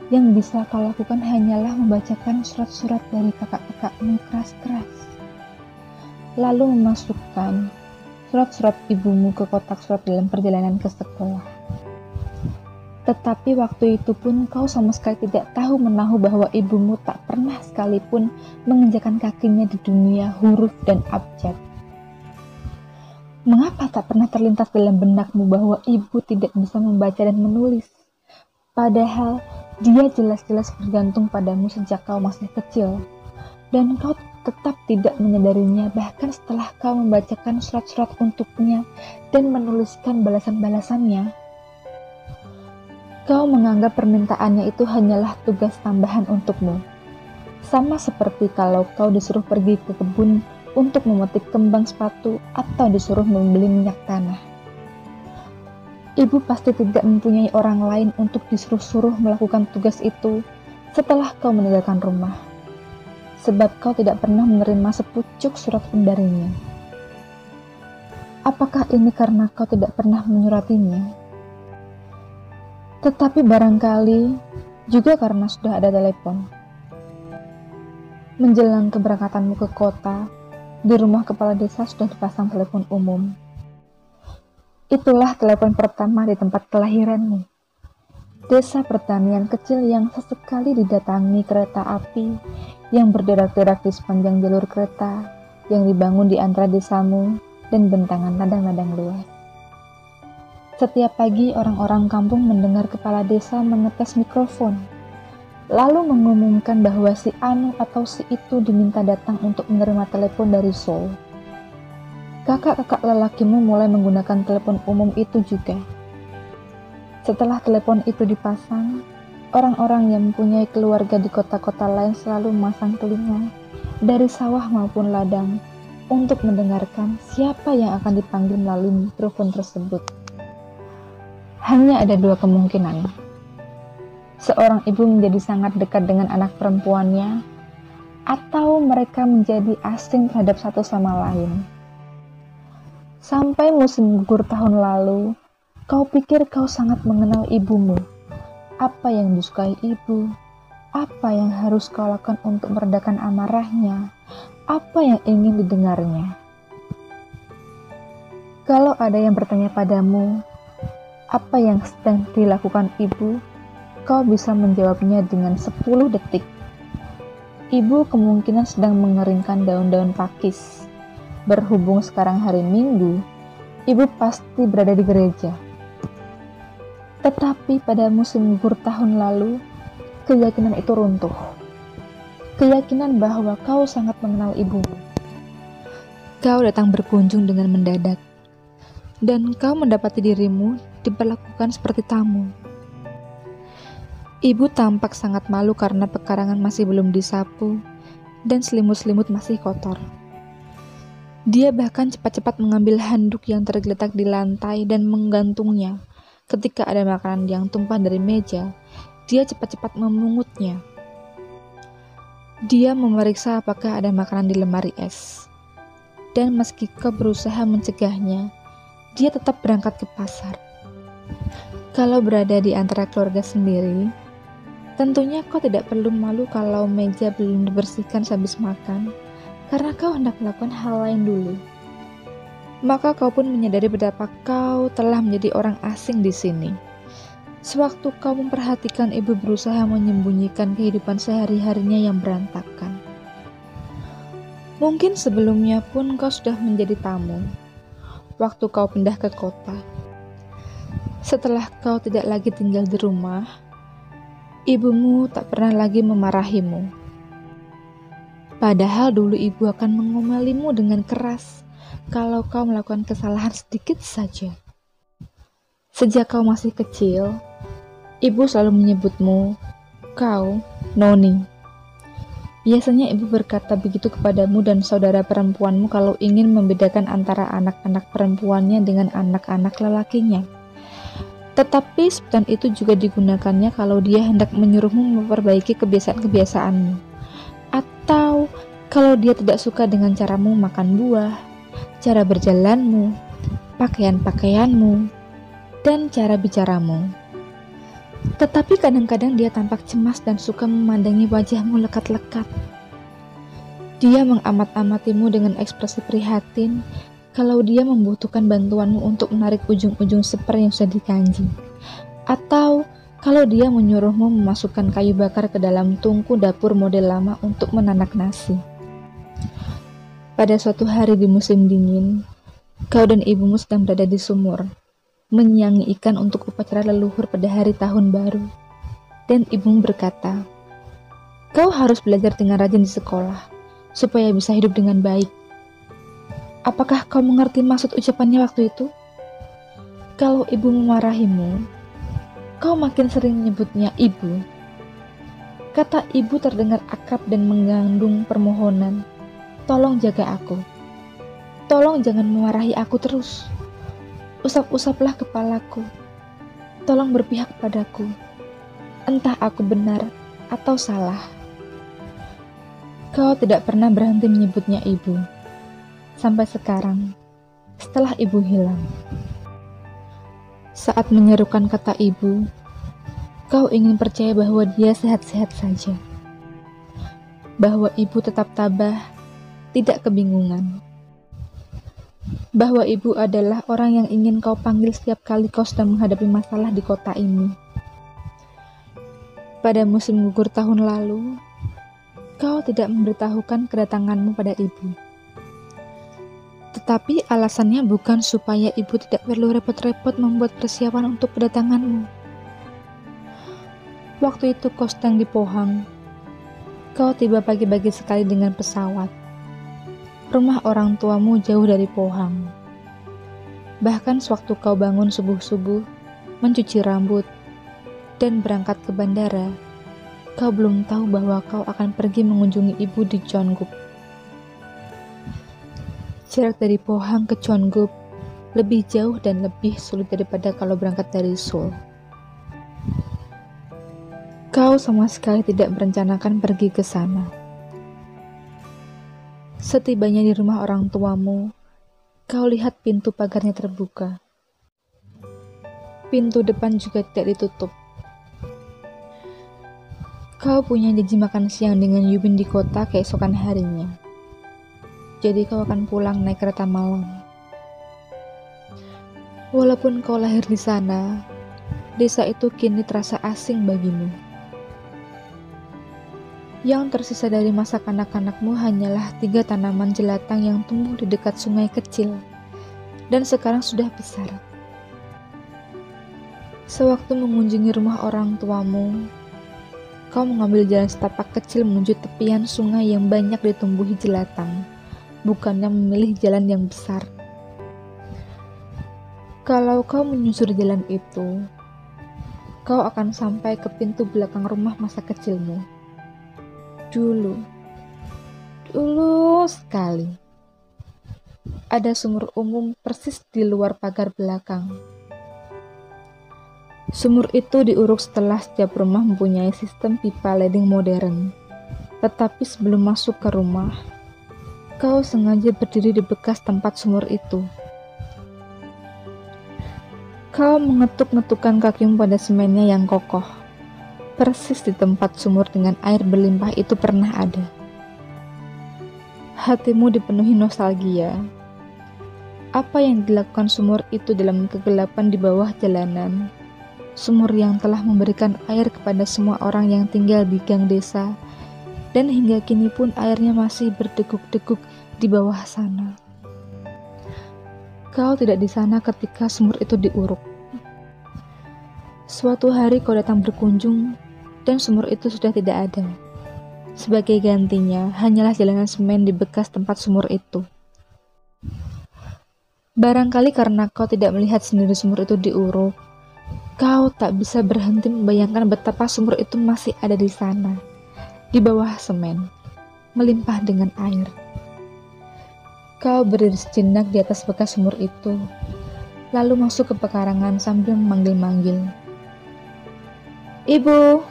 yang bisa kau lakukan hanyalah membacakan surat-surat dari kakak-kakakmu keras-keras, lalu memasukkan surat-surat ibumu ke kotak surat dalam perjalanan ke sekolah. Tetapi waktu itu pun kau sama sekali tidak tahu menahu bahwa ibumu tak pernah sekalipun menginjakan kakinya di dunia huruf dan abjad. Mengapa tak pernah terlintas dalam benakmu bahwa ibu tidak bisa membaca dan menulis? Padahal dia jelas-jelas bergantung padamu sejak kau masih kecil, dan kau tetap tidak menyadarinya bahkan setelah kau membacakan surat-surat untuknya dan menuliskan balasan-balasannya. Kau menganggap permintaannya itu hanyalah tugas tambahan untukmu. Sama seperti kalau kau disuruh pergi ke kebun untuk memetik kembang sepatu atau disuruh membeli minyak tanah. Ibu pasti tidak mempunyai orang lain untuk disuruh-suruh melakukan tugas itu setelah kau meninggalkan rumah, sebab kau tidak pernah menerima sepucuk surat pun darinya. Apakah ini karena kau tidak pernah menyuratinya? Tetapi barangkali juga karena sudah ada telepon. Menjelang keberangkatanmu ke kota, di rumah kepala desa sudah dipasang telepon umum. Itulah telepon pertama di tempat kelahiranmu. Desa pertanian kecil yang sesekali didatangi kereta api yang berderak-derak di sepanjang jalur kereta yang dibangun di antara desamu dan bentangan ladang-ladang luas. Setiap pagi orang-orang kampung mendengar kepala desa mengetes mikrofon, lalu mengumumkan bahwa si anu atau si itu diminta datang untuk menerima telepon dari Seoul. Kakak-kakak lelakimu mulai menggunakan telepon umum itu juga. Setelah telepon itu dipasang, orang-orang yang mempunyai keluarga di kota-kota lain selalu memasang telinga dari sawah maupun ladang untuk mendengarkan siapa yang akan dipanggil melalui mikrofon tersebut. Hanya ada dua kemungkinan. Seorang ibu menjadi sangat dekat dengan anak perempuannya, atau mereka menjadi asing terhadap satu sama lain. Sampai musim gugur tahun lalu, kau pikir kau sangat mengenal ibumu. Apa yang disukai ibu, apa yang harus kau lakukan untuk meredakan amarahnya, apa yang ingin didengarnya. Kalau ada yang bertanya padamu, apa yang sedang dilakukan ibu, kau bisa menjawabnya dengan 10 detik. Ibu kemungkinan sedang mengeringkan daun-daun pakis. Berhubung sekarang hari Minggu, ibu pasti berada di gereja. Tetapi pada musim gugur tahun lalu, keyakinan itu runtuh. Keyakinan bahwa kau sangat mengenal ibumu. Kau datang berkunjung dengan mendadak, dan kau mendapati dirimu diperlakukan seperti tamu. Ibu tampak sangat malu karena pekarangan masih belum disapu dan selimut-selimut masih kotor. Dia bahkan cepat-cepat mengambil handuk yang tergeletak di lantai dan menggantungnya. Ketika ada makanan yang tumpah dari meja, dia cepat-cepat memungutnya. Dia memeriksa apakah ada makanan di lemari es. Dan meski kau berusaha mencegahnya, dia tetap berangkat ke pasar. Kalau berada di antara keluarga sendiri, tentunya kau tidak perlu malu kalau meja belum dibersihkan sehabis makan, karena kau hendak melakukan hal lain dulu. Maka kau pun menyadari betapa kau telah menjadi orang asing di sini. Sewaktu kau memperhatikan ibu berusaha menyembunyikan kehidupan sehari-harinya yang berantakan. Mungkin sebelumnya pun kau sudah menjadi tamu. Waktu kau pindah ke kota. Setelah kau tidak lagi tinggal di rumah, ibumu tak pernah lagi memarahimu. Padahal dulu ibu akan mengomelimu dengan keras kalau kau melakukan kesalahan sedikit saja. Sejak kau masih kecil, ibu selalu menyebutmu, kau, Noni. Biasanya ibu berkata begitu kepadamu dan saudara perempuanmu kalau ingin membedakan antara anak-anak perempuannya dengan anak-anak lelakinya. Tetapi sebutan itu juga digunakannya kalau dia hendak menyuruhmu memperbaiki kebiasaan-kebiasaanmu. Atau kalau dia tidak suka dengan caramu makan buah, cara berjalanmu, pakaian-pakaianmu, dan cara bicaramu. Tetapi kadang-kadang dia tampak cemas dan suka memandangi wajahmu lekat-lekat. Dia mengamat-amatimu dengan ekspresi prihatin kalau dia membutuhkan bantuanmu untuk menarik ujung-ujung seper yang sudah dikanji. Atau kalau dia menyuruhmu memasukkan kayu bakar ke dalam tungku dapur model lama untuk menanak nasi. Pada suatu hari di musim dingin, kau dan ibumu sedang berada di sumur, menyiangi ikan untuk upacara leluhur pada hari tahun baru. Dan ibumu berkata, "Kau harus belajar dengan rajin di sekolah, supaya bisa hidup dengan baik." Apakah kau mengerti maksud ucapannya waktu itu? Kalau ibu memarahimu, kau makin sering menyebutnya ibu. Kata ibu terdengar akrab dan mengandung permohonan. "Tolong jaga aku. Tolong jangan memarahi aku terus. Usap-usaplah kepalaku. Tolong berpihak padaku. Entah aku benar atau salah." Kau tidak pernah berhenti menyebutnya ibu. Sampai sekarang, setelah ibu hilang. Saat menyerukan kata ibu, kau ingin percaya bahwa dia sehat-sehat saja. Bahwa ibu tetap tabah, tidak kebingungan. Bahwa ibu adalah orang yang ingin kau panggil setiap kali kau sedang menghadapi masalah di kota ini. Pada musim gugur tahun lalu, kau tidak memberitahukan kedatanganmu pada ibu. Tetapi alasannya bukan supaya ibu tidak perlu repot-repot membuat persiapan untuk kedatanganmu. Waktu itu kau sedang di Pohang. Kau tiba pagi-pagi sekali dengan pesawat. Rumah orang tuamu jauh dari Pohang. Bahkan sewaktu kau bangun subuh-subuh, mencuci rambut, dan berangkat ke bandara, kau belum tahu bahwa kau akan pergi mengunjungi ibu di Cheonggup. Jarak dari Pohang ke Cheonggup lebih jauh dan lebih sulit daripada kalau berangkat dari Seoul. Kau sama sekali tidak merencanakan pergi ke sana. Setibanya di rumah orang tuamu, kau lihat pintu pagarnya terbuka. Pintu depan juga tidak ditutup. Kau punya janji makan siang dengan Yubin di kota keesokan harinya. Jadi kau akan pulang naik kereta malam. Walaupun kau lahir di sana, desa itu kini terasa asing bagimu. Yang tersisa dari masa kanak-kanakmu hanyalah 3 tanaman jelatang yang tumbuh di dekat sungai kecil, dan sekarang sudah besar. Sewaktu mengunjungi rumah orang tuamu, kau mengambil jalan setapak kecil menuju tepian sungai yang banyak ditumbuhi jelatang, bukannya memilih jalan yang besar. Kalau kau menyusuri jalan itu, kau akan sampai ke pintu belakang rumah masa kecilmu. Dulu sekali, ada sumur umum persis di luar pagar belakang. Sumur itu diuruk setelah setiap rumah mempunyai sistem pipa ledeng modern. Tetapi sebelum masuk ke rumah, kau sengaja berdiri di bekas tempat sumur itu. Kau mengetuk-ngetukkan kakimu pada semennya yang kokoh. Persis di tempat sumur dengan air berlimpah itu pernah ada. Hatimu dipenuhi nostalgia. Apa yang dilakukan sumur itu dalam kegelapan di bawah jalanan? Sumur yang telah memberikan air kepada semua orang yang tinggal di gang desa, dan hingga kini pun airnya masih berdeguk-deguk di bawah sana. Kau tidak di sana ketika sumur itu diuruk. Suatu hari kau datang berkunjung, dan sumur itu sudah tidak ada. Sebagai gantinya, hanyalah jalanan semen di bekas tempat sumur itu. Barangkali karena kau tidak melihat sendiri sumur itu diuruk, kau tak bisa berhenti membayangkan betapa sumur itu masih ada di sana, di bawah semen. melimpah dengan air. Kau berdiri sejenak di atas bekas sumur itu, lalu masuk ke pekarangan sambil memanggil-manggil. "Ibu!"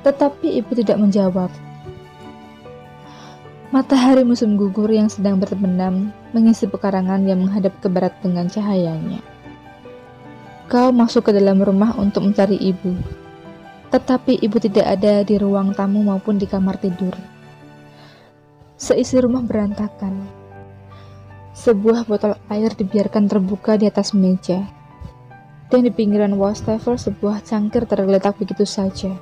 Tetapi ibu tidak menjawab. Matahari musim gugur yang sedang berbenam mengisi pekarangan yang menghadap ke barat dengan cahayanya. Kau masuk ke dalam rumah untuk mencari ibu, tetapi ibu tidak ada di ruang tamu maupun di kamar tidur. Seisi rumah berantakan. Sebuah botol air dibiarkan terbuka di atas meja, dan di pinggiran wastafel sebuah cangkir tergeletak begitu saja.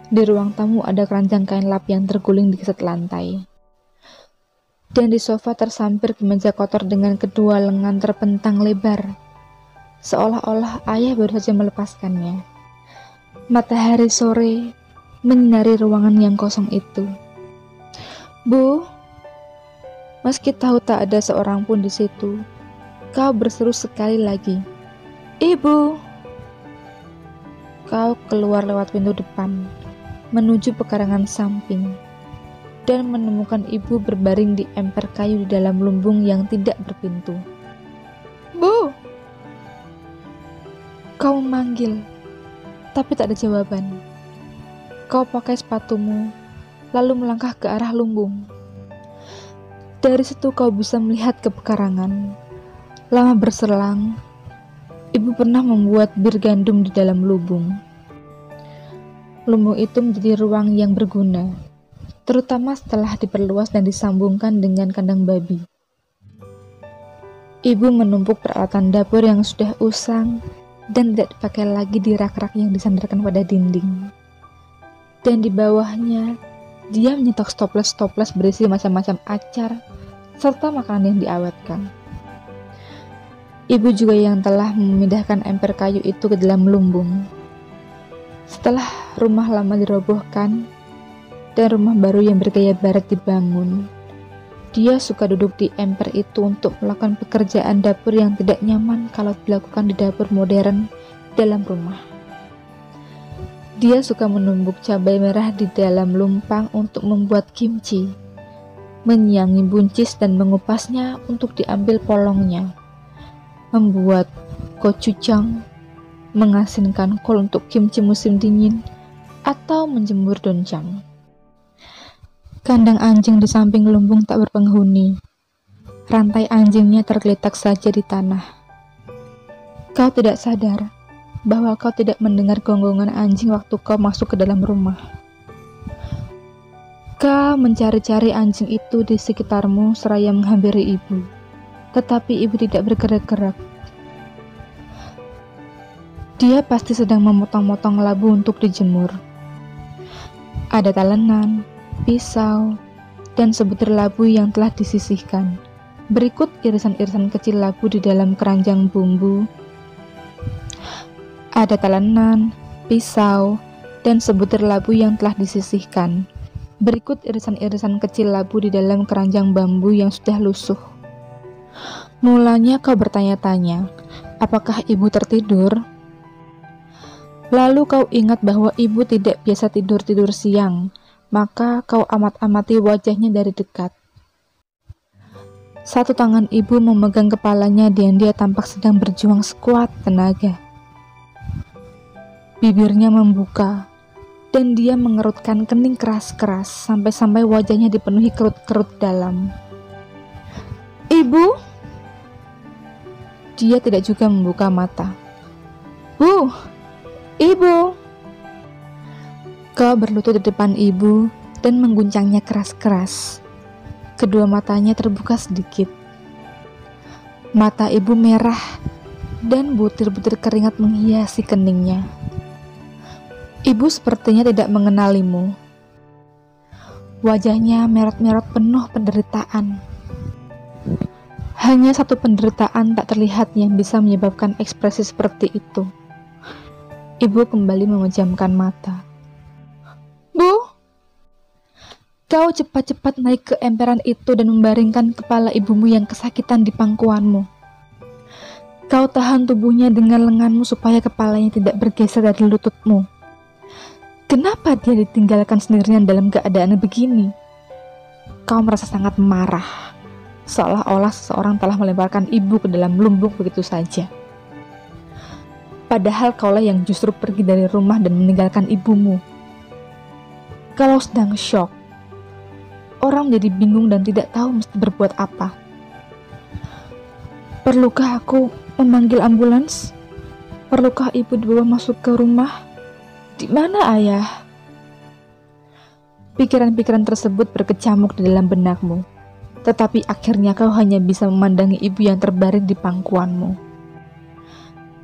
Di ruang tamu ada keranjang kain lap yang terguling di keset lantai, dan di sofa tersampir kemeja kotor dengan kedua lengan terpentang lebar, seolah-olah ayah baru saja melepaskannya. Matahari sore menyinari ruangan yang kosong itu. "Bu," meski tahu tak ada seorang pun di situ, kau berseru sekali lagi, "Ibu!" Kau keluar lewat pintu depan, menuju pekarangan samping, dan menemukan ibu berbaring di emper kayu di dalam lumbung yang tidak berpintu. "Bu!" Kau memanggil, tapi tak ada jawaban. Kau pakai sepatumu, lalu melangkah ke arah lumbung. Dari situ kau bisa melihat ke pekarangan. Lama berselang, ibu pernah membuat bir gandum di dalam lumbung. Lumbung itu menjadi ruang yang berguna, terutama setelah diperluas dan disambungkan dengan kandang babi. Ibu menumpuk peralatan dapur yang sudah usang dan tidak dipakai lagi di rak-rak yang disandarkan pada dinding. Dan di bawahnya, dia menyetok toples-toples berisi macam-macam acar serta makanan yang diawetkan. Ibu juga yang telah memindahkan emper kayu itu ke dalam lumbung. Setelah rumah lama dirobohkan dan rumah baru yang bergaya barat dibangun, dia suka duduk di emper itu untuk melakukan pekerjaan dapur yang tidak nyaman kalau dilakukan di dapur modern dalam rumah. Dia suka menumbuk cabai merah di dalam lumpang untuk membuat kimchi, menyiangi buncis dan mengupasnya untuk diambil polongnya, membuat gochujang, mengasinkan kol untuk kimchi musim dingin, atau menjemur doncang. Kandang anjing di samping lumbung tak berpenghuni. Rantai anjingnya tergeletak saja di tanah. Kau tidak sadar bahwa kau tidak mendengar gonggongan anjing waktu kau masuk ke dalam rumah. Kau mencari-cari anjing itu di sekitarmu seraya menghampiri ibu, tetapi ibu tidak bergerak-gerak. Dia pasti sedang memotong-motong labu untuk dijemur. Ada talenan, pisau, dan sebutir labu yang telah disisihkan. Berikut irisan-irisan kecil labu di dalam keranjang bumbu. Ada talenan, pisau, dan sebutir labu yang telah disisihkan. Berikut irisan-irisan kecil labu di dalam keranjang bambu yang sudah lusuh. Mulanya kau bertanya-tanya, apakah ibu tertidur? Lalu kau ingat bahwa ibu tidak biasa tidur-tidur siang, maka kau amat-amati wajahnya dari dekat. Satu tangan ibu memegang kepalanya dan dia tampak sedang berjuang sekuat tenaga. Bibirnya membuka, dan dia mengerutkan kening keras-keras sampai-sampai wajahnya dipenuhi kerut-kerut dalam. "Ibu?" Dia tidak juga membuka mata. "Bu! Ibu!" Kau berlutut di depan ibu dan mengguncangnya keras-keras. Kedua matanya terbuka sedikit. Mata ibu merah dan butir-butir keringat menghiasi keningnya. Ibu sepertinya tidak mengenalimu. Wajahnya merot-merot penuh penderitaan. Hanya satu penderitaan tak terlihat yang bisa menyebabkan ekspresi seperti itu. Ibu kembali memejamkan mata. "Bu!" Kau cepat-cepat naik ke emperan itu dan membaringkan kepala ibumu yang kesakitan di pangkuanmu. Kau tahan tubuhnya dengan lenganmu supaya kepalanya tidak bergeser dari lututmu. Kenapa dia ditinggalkan sendirian dalam keadaan begini? Kau merasa sangat marah, seolah-olah seseorang telah melemparkan ibu ke dalam lumbung begitu saja. Padahal kaulah yang justru pergi dari rumah dan meninggalkan ibumu. Kalau sedang syok, orang menjadi bingung dan tidak tahu mesti berbuat apa. Perlukah aku memanggil ambulans? Perlukah ibu dibawa masuk ke rumah? Di mana ayah? Pikiran-pikiran tersebut berkecamuk di dalam benakmu, tetapi akhirnya kau hanya bisa memandangi ibu yang terbaring di pangkuanmu.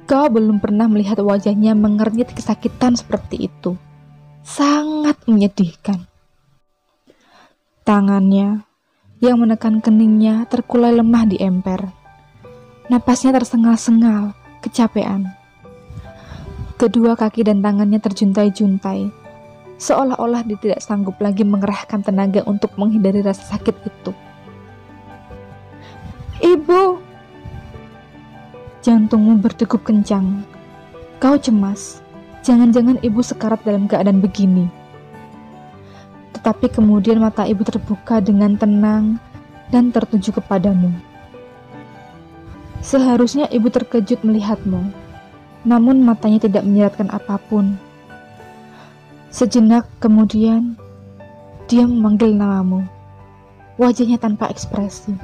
Kau belum pernah melihat wajahnya mengernyit kesakitan seperti itu. Sangat menyedihkan. Tangannya yang menekan keningnya terkulai lemah di emper. Napasnya tersengal-sengal, kecapean. Kedua kaki dan tangannya terjuntai-juntai, seolah-olah dia tidak sanggup lagi mengerahkan tenaga untuk menghindari rasa sakit itu. Ibu! Jantungmu berdegup kencang. Kau cemas, jangan-jangan ibu sekarat dalam keadaan begini. Tetapi kemudian mata ibu terbuka dengan tenang dan tertuju kepadamu. Seharusnya ibu terkejut melihatmu, namun matanya tidak menyiratkan apapun. Sejenak kemudian, dia memanggil namamu, wajahnya tanpa ekspresi.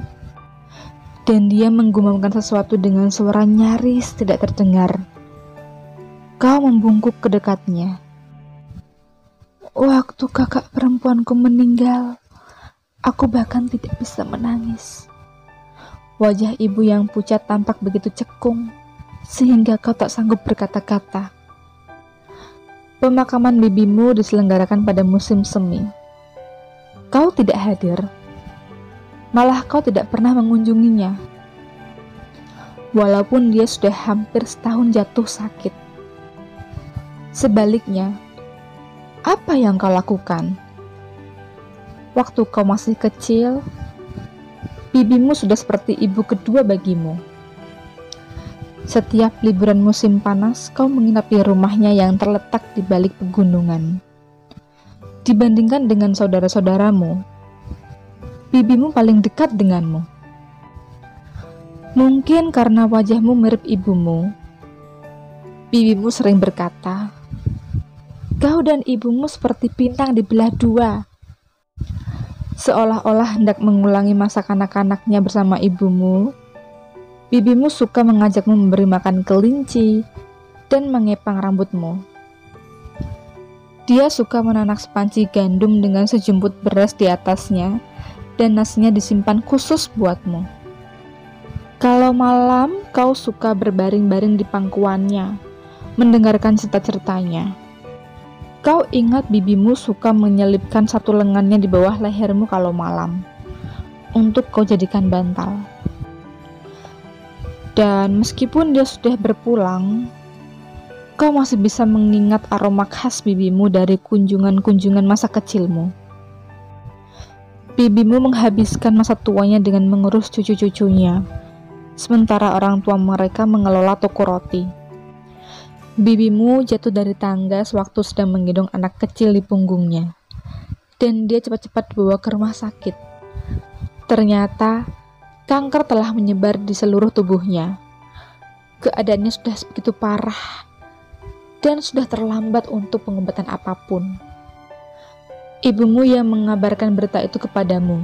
Dan dia menggumamkan sesuatu dengan suara nyaris tidak terdengar. Kau membungkuk ke dekatnya. Waktu kakak perempuanku meninggal, aku bahkan tidak bisa menangis. Wajah ibu yang pucat tampak begitu cekung, sehingga kau tak sanggup berkata-kata. Pemakaman bibimu diselenggarakan pada musim semi. Kau tidak hadir. Malah kau tidak pernah mengunjunginya. Walaupun dia sudah hampir setahun jatuh sakit. Sebaliknya, apa yang kau lakukan? Waktu kau masih kecil, bibimu sudah seperti ibu kedua bagimu. Setiap liburan musim panas, kau menginap di rumahnya yang terletak di balik pegunungan. Dibandingkan dengan saudara-saudaramu, bibimu paling dekat denganmu. Mungkin karena wajahmu mirip ibumu, bibimu sering berkata, "Kau dan ibumu seperti bintang dibelah dua." Seolah-olah hendak mengulangi masa kanak-kanaknya bersama ibumu, bibimu suka mengajakmu memberi makan kelinci dan mengepang rambutmu. Dia suka menanak sepanci gandum dengan sejumput beras di atasnya, dan nasinya disimpan khusus buatmu. Kalau malam, kau suka berbaring-baring di pangkuannya, mendengarkan cerita-ceritanya. Kau ingat bibimu suka menyelipkan satu lengannya di bawah lehermu kalau malam, untuk kau jadikan bantal. Dan meskipun dia sudah berpulang, kau masih bisa mengingat aroma khas bibimu dari kunjungan-kunjungan masa kecilmu. Bibimu menghabiskan masa tuanya dengan mengurus cucu-cucunya, sementara orang tua mereka mengelola toko roti. Bibimu jatuh dari tangga sewaktu sedang menggendong anak kecil di punggungnya, dan dia cepat-cepat dibawa ke rumah sakit. Ternyata, kanker telah menyebar di seluruh tubuhnya. Keadaannya sudah begitu parah, dan sudah terlambat untuk pengobatan apapun. Ibumu yang mengabarkan berita itu kepadamu.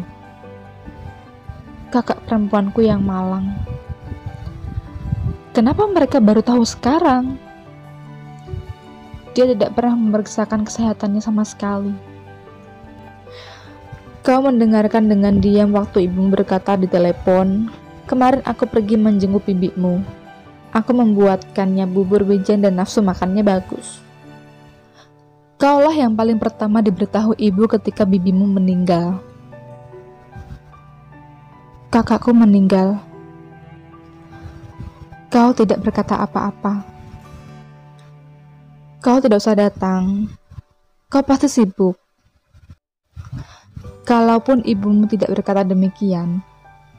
Kakak perempuanku yang malang. Kenapa mereka baru tahu sekarang? Dia tidak pernah memeriksakan kesehatannya sama sekali. Kau mendengarkan dengan diam waktu ibumu berkata di telepon, "Kemarin aku pergi menjenguk bibimu. Aku membuatkannya bubur wijen dan nafsu makannya bagus." Kaulah yang paling pertama diberitahu ibu ketika bibimu meninggal. Kakakku meninggal. Kau tidak berkata apa-apa. Kau tidak usah datang. Kau pasti sibuk. Kalaupun ibumu tidak berkata demikian,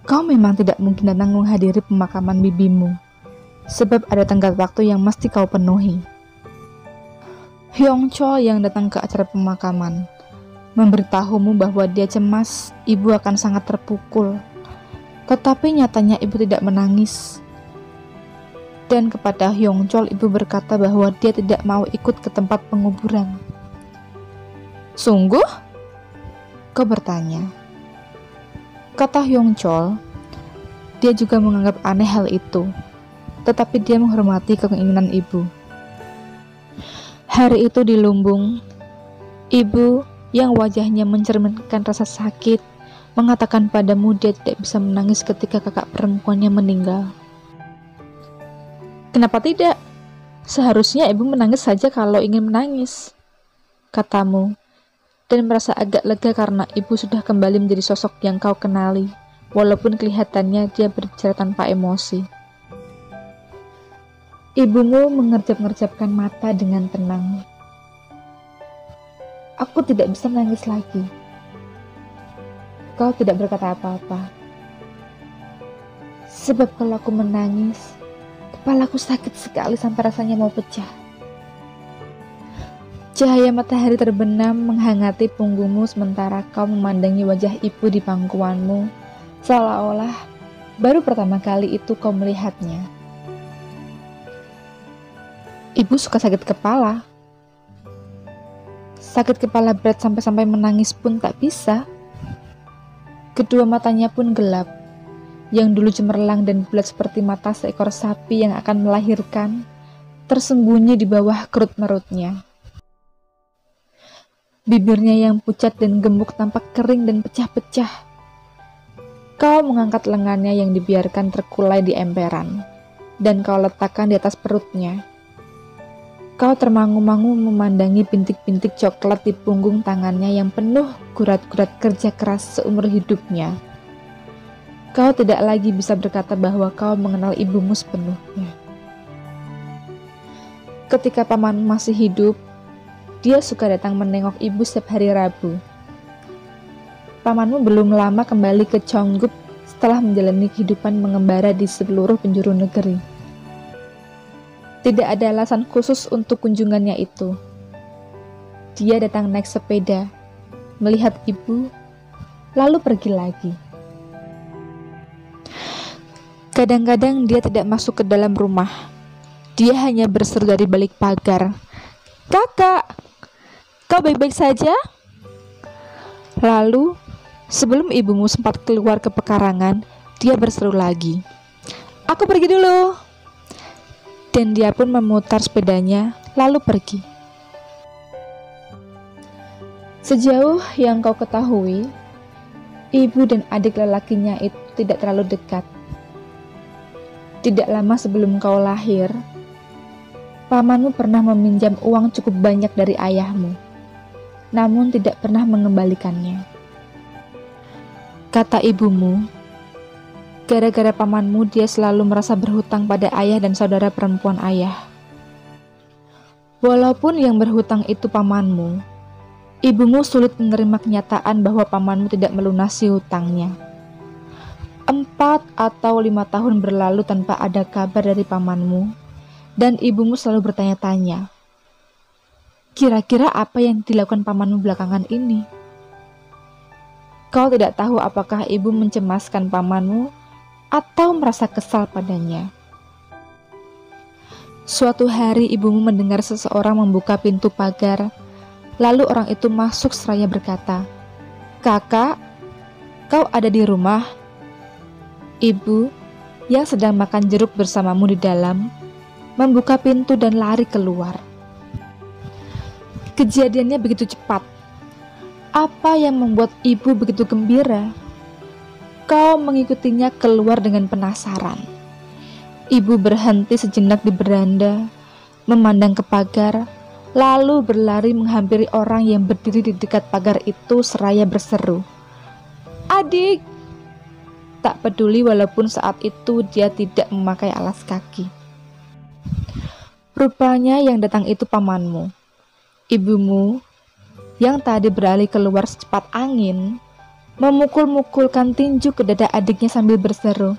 kau memang tidak mungkin datang menghadiri pemakaman bibimu, sebab ada tenggat waktu yang mesti kau penuhi. Hyong Chol yang datang ke acara pemakaman memberitahumu bahwa dia cemas ibu akan sangat terpukul. Tetapi nyatanya ibu tidak menangis. Dan kepada Hyong Chol ibu berkata bahwa dia tidak mau ikut ke tempat penguburan. Sungguh? Kau bertanya. Kata Hyong Chol, dia juga menganggap aneh hal itu, tetapi dia menghormati keinginan ibu. Hari itu di lumbung, ibu yang wajahnya mencerminkan rasa sakit mengatakan padamu dia tidak bisa menangis ketika kakak perempuannya meninggal. Kenapa tidak? Seharusnya ibu menangis saja kalau ingin menangis, katamu, dan merasa agak lega karena ibu sudah kembali menjadi sosok yang kau kenali, walaupun kelihatannya dia berbicara tanpa emosi. Ibumu mengerjap-ngerjapkan mata dengan tenang. Aku tidak bisa menangis lagi. Kau tidak berkata apa-apa. Sebab kalau aku menangis, kepalaku sakit sekali sampai rasanya mau pecah. Cahaya matahari terbenam menghangati punggungmu sementara kau memandangi wajah ibu di pangkuanmu, seolah-olah baru pertama kali itu kau melihatnya. Ibu suka sakit kepala. Sakit kepala berat sampai-sampai menangis pun tak bisa. Kedua matanya pun gelap, yang dulu cemerlang dan bulat seperti mata seekor sapi yang akan melahirkan, tersembunyi di bawah kerut-merutnya. Bibirnya yang pucat dan gemuk tampak kering dan pecah-pecah. Kau mengangkat lengannya yang dibiarkan terkulai di emperan, dan kau letakkan di atas perutnya. Kau termangu-mangu memandangi bintik-bintik coklat di punggung tangannya yang penuh gurat-gurat kerja keras seumur hidupnya. Kau tidak lagi bisa berkata bahwa kau mengenal ibumu sepenuhnya. Ketika paman masih hidup, dia suka datang menengok ibu setiap hari Rabu. Pamanmu belum lama kembali ke Cheonggup setelah menjalani kehidupan mengembara di seluruh penjuru negeri. Tidak ada alasan khusus untuk kunjungannya itu. Dia datang naik sepeda, melihat ibu, lalu pergi lagi. Kadang-kadang dia tidak masuk ke dalam rumah. Dia hanya berseru dari balik pagar, "Kakak, kau baik-baik saja?" Lalu, sebelum ibumu sempat keluar ke pekarangan, dia berseru lagi, "Aku pergi dulu." Dan dia pun memutar sepedanya, lalu pergi. Sejauh yang kau ketahui, ibu dan adik lelakinya itu tidak terlalu dekat. Tidak lama sebelum kau lahir, pamanmu pernah meminjam uang cukup banyak dari ayahmu, namun tidak pernah mengembalikannya. Kata ibumu, gara-gara pamanmu dia selalu merasa berhutang pada ayah dan saudara perempuan ayah. Walaupun yang berhutang itu pamanmu, ibumu sulit menerima kenyataan bahwa pamanmu tidak melunasi hutangnya. 4 atau 5 tahun berlalu tanpa ada kabar dari pamanmu, dan ibumu selalu bertanya-tanya, kira-kira apa yang dilakukan pamanmu belakangan ini? Kau tidak tahu apakah ibu mencemaskan pamanmu atau merasa kesal padanya. Suatu hari ibumu mendengar seseorang membuka pintu pagar, lalu orang itu masuk seraya berkata, "Kakak, kau ada di rumah?" Ibu, yang sedang makan jeruk bersamamu di dalam, membuka pintu dan lari keluar. Kejadiannya begitu cepat. Apa yang membuat ibu begitu gembira? Kau mengikutinya keluar dengan penasaran. Ibu berhenti sejenak di beranda, memandang ke pagar, lalu berlari menghampiri orang yang berdiri di dekat pagar itu seraya berseru, "Adik!" Tak peduli walaupun saat itu dia tidak memakai alas kaki. Rupanya yang datang itu pamanmu. Ibumu, yang tadi beralih keluar secepat angin, memukul-mukulkan tinju ke dada adiknya sambil berseru,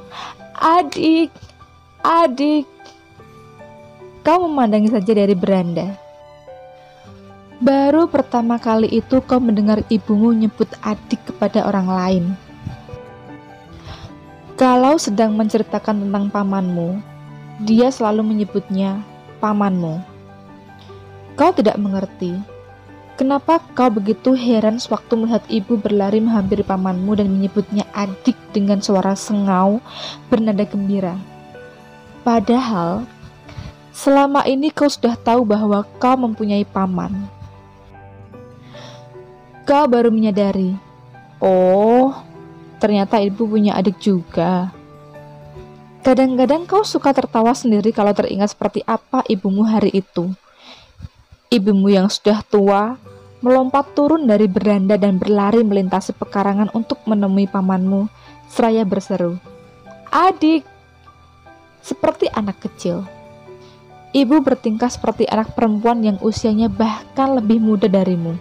"Adik, adik." Kau memandangi saja dari beranda. Baru pertama kali itu kau mendengar ibumu nyebut adik kepada orang lain. Kalau sedang menceritakan tentang pamanmu, dia selalu menyebutnya pamanmu. Kau tidak mengerti kenapa kau begitu heran sewaktu melihat ibu berlari menghampiri pamanmu dan menyebutnya adik dengan suara sengau bernada gembira. Padahal selama ini kau sudah tahu bahwa kau mempunyai paman. Kau baru menyadari, oh, ternyata ibu punya adik juga. Kadang-kadang kau suka tertawa sendiri kalau teringat seperti apa ibumu hari itu. Ibumu yang sudah tua melompat turun dari beranda dan berlari melintasi pekarangan untuk menemui pamanmu, seraya berseru, "Adik!" Seperti anak kecil. Ibu bertingkah seperti anak perempuan yang usianya bahkan lebih muda darimu.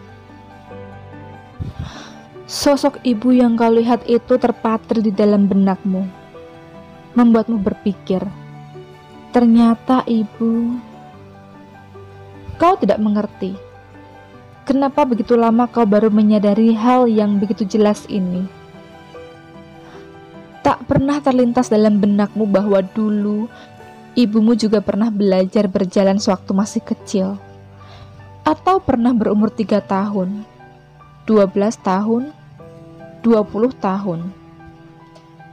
Sosok ibu yang kau lihat itu terpatri di dalam benakmu, membuatmu berpikir, ternyata ibu. Kau tidak mengerti kenapa begitu lama kau baru menyadari hal yang begitu jelas ini. Tak pernah terlintas dalam benakmu bahwa dulu ibumu juga pernah belajar berjalan sewaktu masih kecil, atau pernah berumur 3 tahun, 12 tahun, 20 tahun.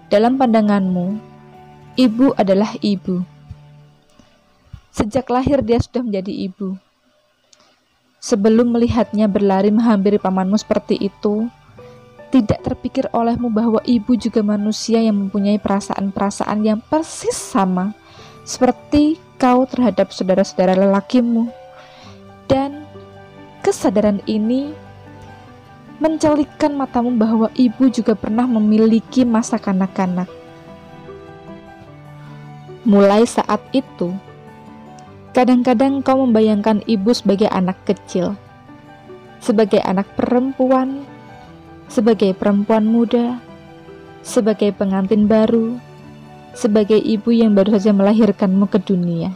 Dalam pandanganmu, ibu adalah ibu. Sejak lahir dia sudah menjadi ibu. Sebelum melihatnya berlari menghampiri pamanmu seperti itu, tidak terpikir olehmu bahwa ibu juga manusia yang mempunyai perasaan-perasaan yang persis sama seperti kau terhadap saudara-saudara lelakimu. Dan kesadaran ini mencelikkan matamu bahwa ibu juga pernah memiliki masa kanak-kanak. Mulai saat itu, kadang-kadang kau membayangkan ibu sebagai anak kecil, sebagai anak perempuan, sebagai perempuan muda, sebagai pengantin baru, sebagai ibu yang baru saja melahirkanmu ke dunia.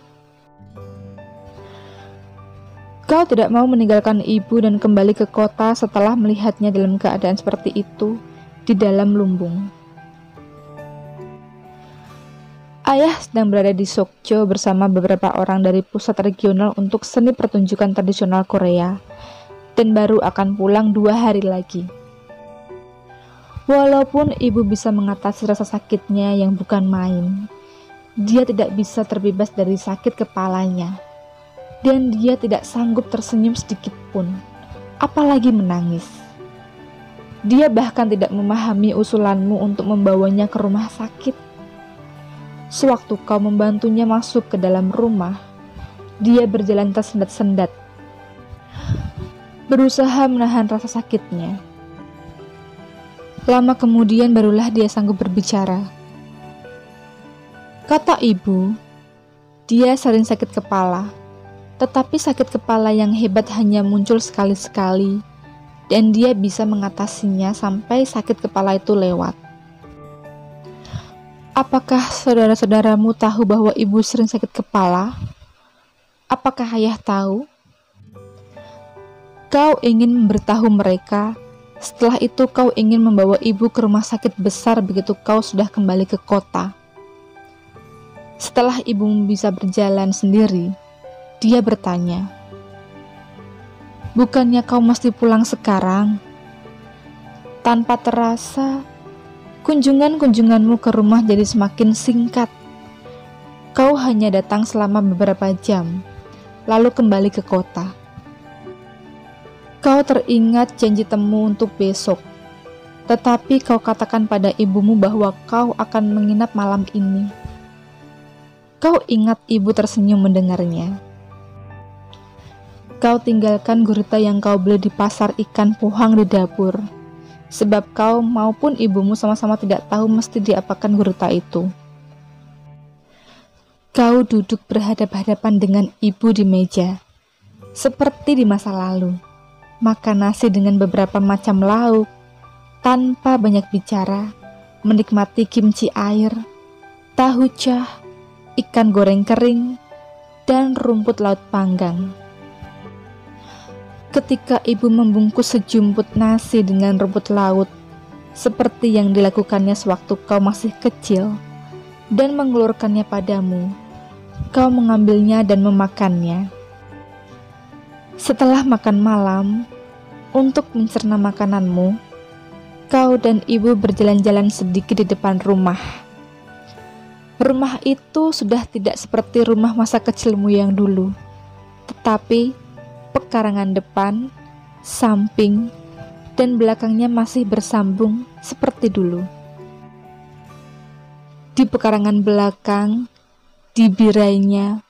Kau tidak mau meninggalkan ibu dan kembali ke kota setelah melihatnya dalam keadaan seperti itu di dalam lumbung. Ayah sedang berada di Sokcho bersama beberapa orang dari pusat regional untuk seni pertunjukan tradisional Korea dan baru akan pulang 2 hari lagi. Walaupun ibu bisa mengatasi rasa sakitnya yang bukan main, dia tidak bisa terbebas dari sakit kepalanya. Dan dia tidak sanggup tersenyum sedikit pun, apalagi menangis. Dia bahkan tidak memahami usulanmu untuk membawanya ke rumah sakit. Sewaktu kau membantunya masuk ke dalam rumah, dia berjalan tersendat-sendat, berusaha menahan rasa sakitnya. Lama kemudian barulah dia sanggup berbicara. Kata ibu, dia sering sakit kepala. Tetapi sakit kepala yang hebat hanya muncul sekali-sekali, dan dia bisa mengatasinya sampai sakit kepala itu lewat. Apakah saudara-saudaramu tahu bahwa ibu sering sakit kepala? Apakah ayah tahu? Kau ingin memberitahu mereka, setelah itu kau ingin membawa ibu ke rumah sakit besar begitu kau sudah kembali ke kota. Setelah ibumu bisa berjalan sendiri, dia bertanya, "Bukannya kau mesti pulang sekarang?" Tanpa terasa, kunjungan-kunjunganmu ke rumah jadi semakin singkat. Kau hanya datang selama beberapa jam, lalu kembali ke kota. Kau teringat janji temu untuk besok, tetapi kau katakan pada ibumu bahwa kau akan menginap malam ini. Kau ingat ibu tersenyum mendengarnya. Kau tinggalkan gurita yang kau beli di pasar ikan Pohang di dapur, sebab kau maupun ibumu sama-sama tidak tahu mesti diapakan gurita itu. Kau duduk berhadap-hadapan dengan ibu di meja, seperti di masa lalu, makan nasi dengan beberapa macam lauk, tanpa banyak bicara, menikmati kimchi air, tahu cah, ikan goreng kering, dan rumput laut panggang. Ketika ibu membungkus sejumput nasi dengan rumput laut, seperti yang dilakukannya sewaktu kau masih kecil, dan mengelurkannya padamu, kau mengambilnya dan memakannya. Setelah makan malam, untuk mencerna makananmu, kau dan ibu berjalan-jalan sedikit di depan rumah. Rumah itu sudah tidak seperti rumah masa kecilmu yang dulu, tetapi pekarangan depan, samping, dan belakangnya masih bersambung seperti dulu. Di pekarangan belakang, di birainya,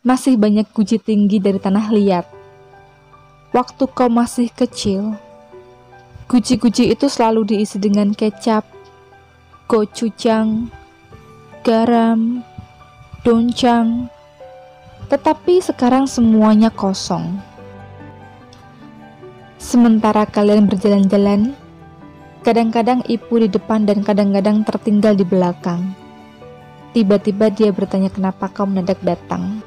masih banyak guji tinggi dari tanah liat. Waktu kau masih kecil, guji-guji itu selalu diisi dengan kecap, gochujang, garam, doncang, tetapi sekarang semuanya kosong. Sementara kalian berjalan-jalan, kadang-kadang ibu di depan dan kadang-kadang tertinggal di belakang. Tiba-tiba dia bertanya kenapa kau mendadak datang.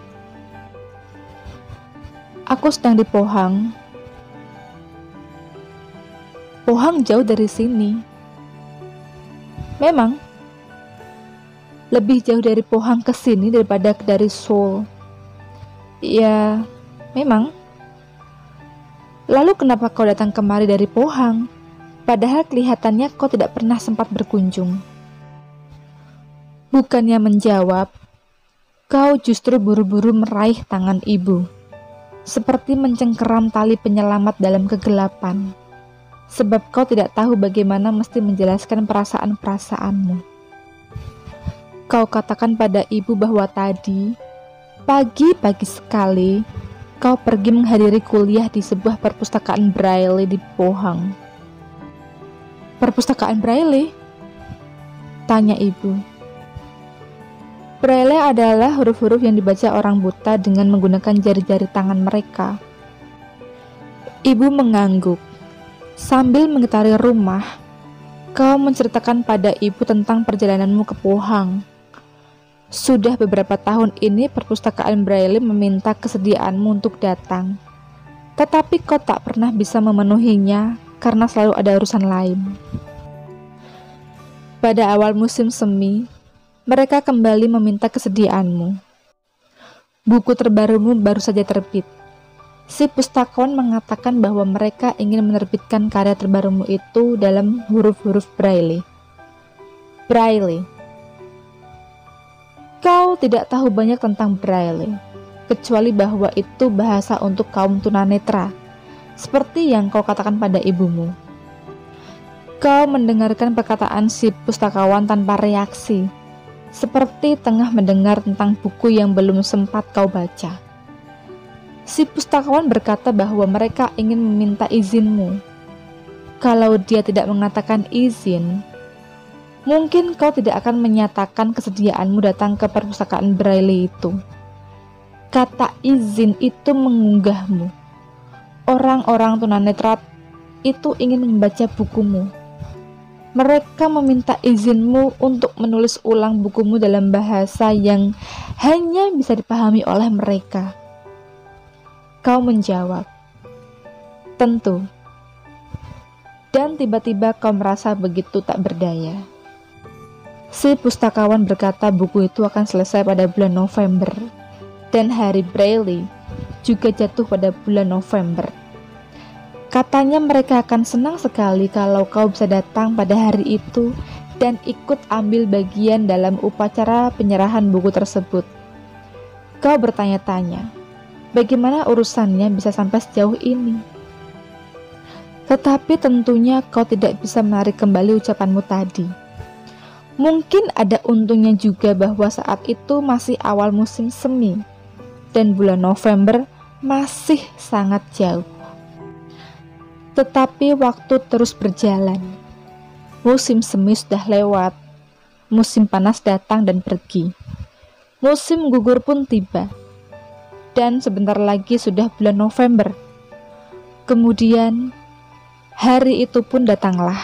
Aku sedang di Pohang. Pohang jauh dari sini. Memang, lebih jauh dari Pohang ke sini daripada dari Seoul. Ya, memang. Lalu kenapa kau datang kemari dari Pohang? Padahal kelihatannya kau tidak pernah sempat berkunjung. Bukannya menjawab, kau justru buru-buru meraih tangan ibu, seperti mencengkeram tali penyelamat dalam kegelapan, sebab kau tidak tahu bagaimana mesti menjelaskan perasaan-perasaanmu. Kau katakan pada ibu bahwa tadi, pagi-pagi sekali, kau pergi menghadiri kuliah di sebuah perpustakaan Braille di Pohang. Perpustakaan Braille? Tanya ibu. Braille adalah huruf-huruf yang dibaca orang buta dengan menggunakan jari-jari tangan mereka. Ibu mengangguk. Sambil mengitari rumah, kau menceritakan pada ibu tentang perjalananmu ke Pohang. Sudah beberapa tahun ini perpustakaan Braille meminta kesediaanmu untuk datang, tetapi kau tak pernah bisa memenuhinya karena selalu ada urusan lain. Pada awal musim semi, mereka kembali meminta kesediaanmu. Buku terbarumu baru saja terbit. Si pustakawan mengatakan bahwa mereka ingin menerbitkan karya terbarumu itu dalam huruf-huruf Braille. Braille. Kau tidak tahu banyak tentang Braille, kecuali bahwa itu bahasa untuk kaum tunanetra, seperti yang kau katakan pada ibumu. Kau mendengarkan perkataan si pustakawan tanpa reaksi, seperti tengah mendengar tentang buku yang belum sempat kau baca. Si pustakawan berkata bahwa mereka ingin meminta izinmu. Kalau dia tidak mengatakan izin, mungkin kau tidak akan menyatakan kesediaanmu datang ke perpustakaan Braille itu. Kata izin itu mengunggahmu. Orang-orang tunanetra itu ingin membaca bukumu. Mereka meminta izinmu untuk menulis ulang bukumu dalam bahasa yang hanya bisa dipahami oleh mereka. Kau menjawab, tentu. Dan tiba-tiba kau merasa begitu tak berdaya. Si pustakawan berkata buku itu akan selesai pada bulan November, dan hari Braille juga jatuh pada bulan November. Katanya mereka akan senang sekali kalau kau bisa datang pada hari itu dan ikut ambil bagian dalam upacara penyerahan buku tersebut. Kau bertanya-tanya, bagaimana urusannya bisa sampai sejauh ini? Tetapi tentunya kau tidak bisa menarik kembali ucapanmu tadi. Mungkin ada untungnya juga bahwa saat itu masih awal musim semi dan bulan November masih sangat jauh. Tetapi waktu terus berjalan. Musim semi sudah lewat. Musim panas datang dan pergi. Musim gugur pun tiba. Dan sebentar lagi sudah bulan November. Kemudian hari itu pun datanglah.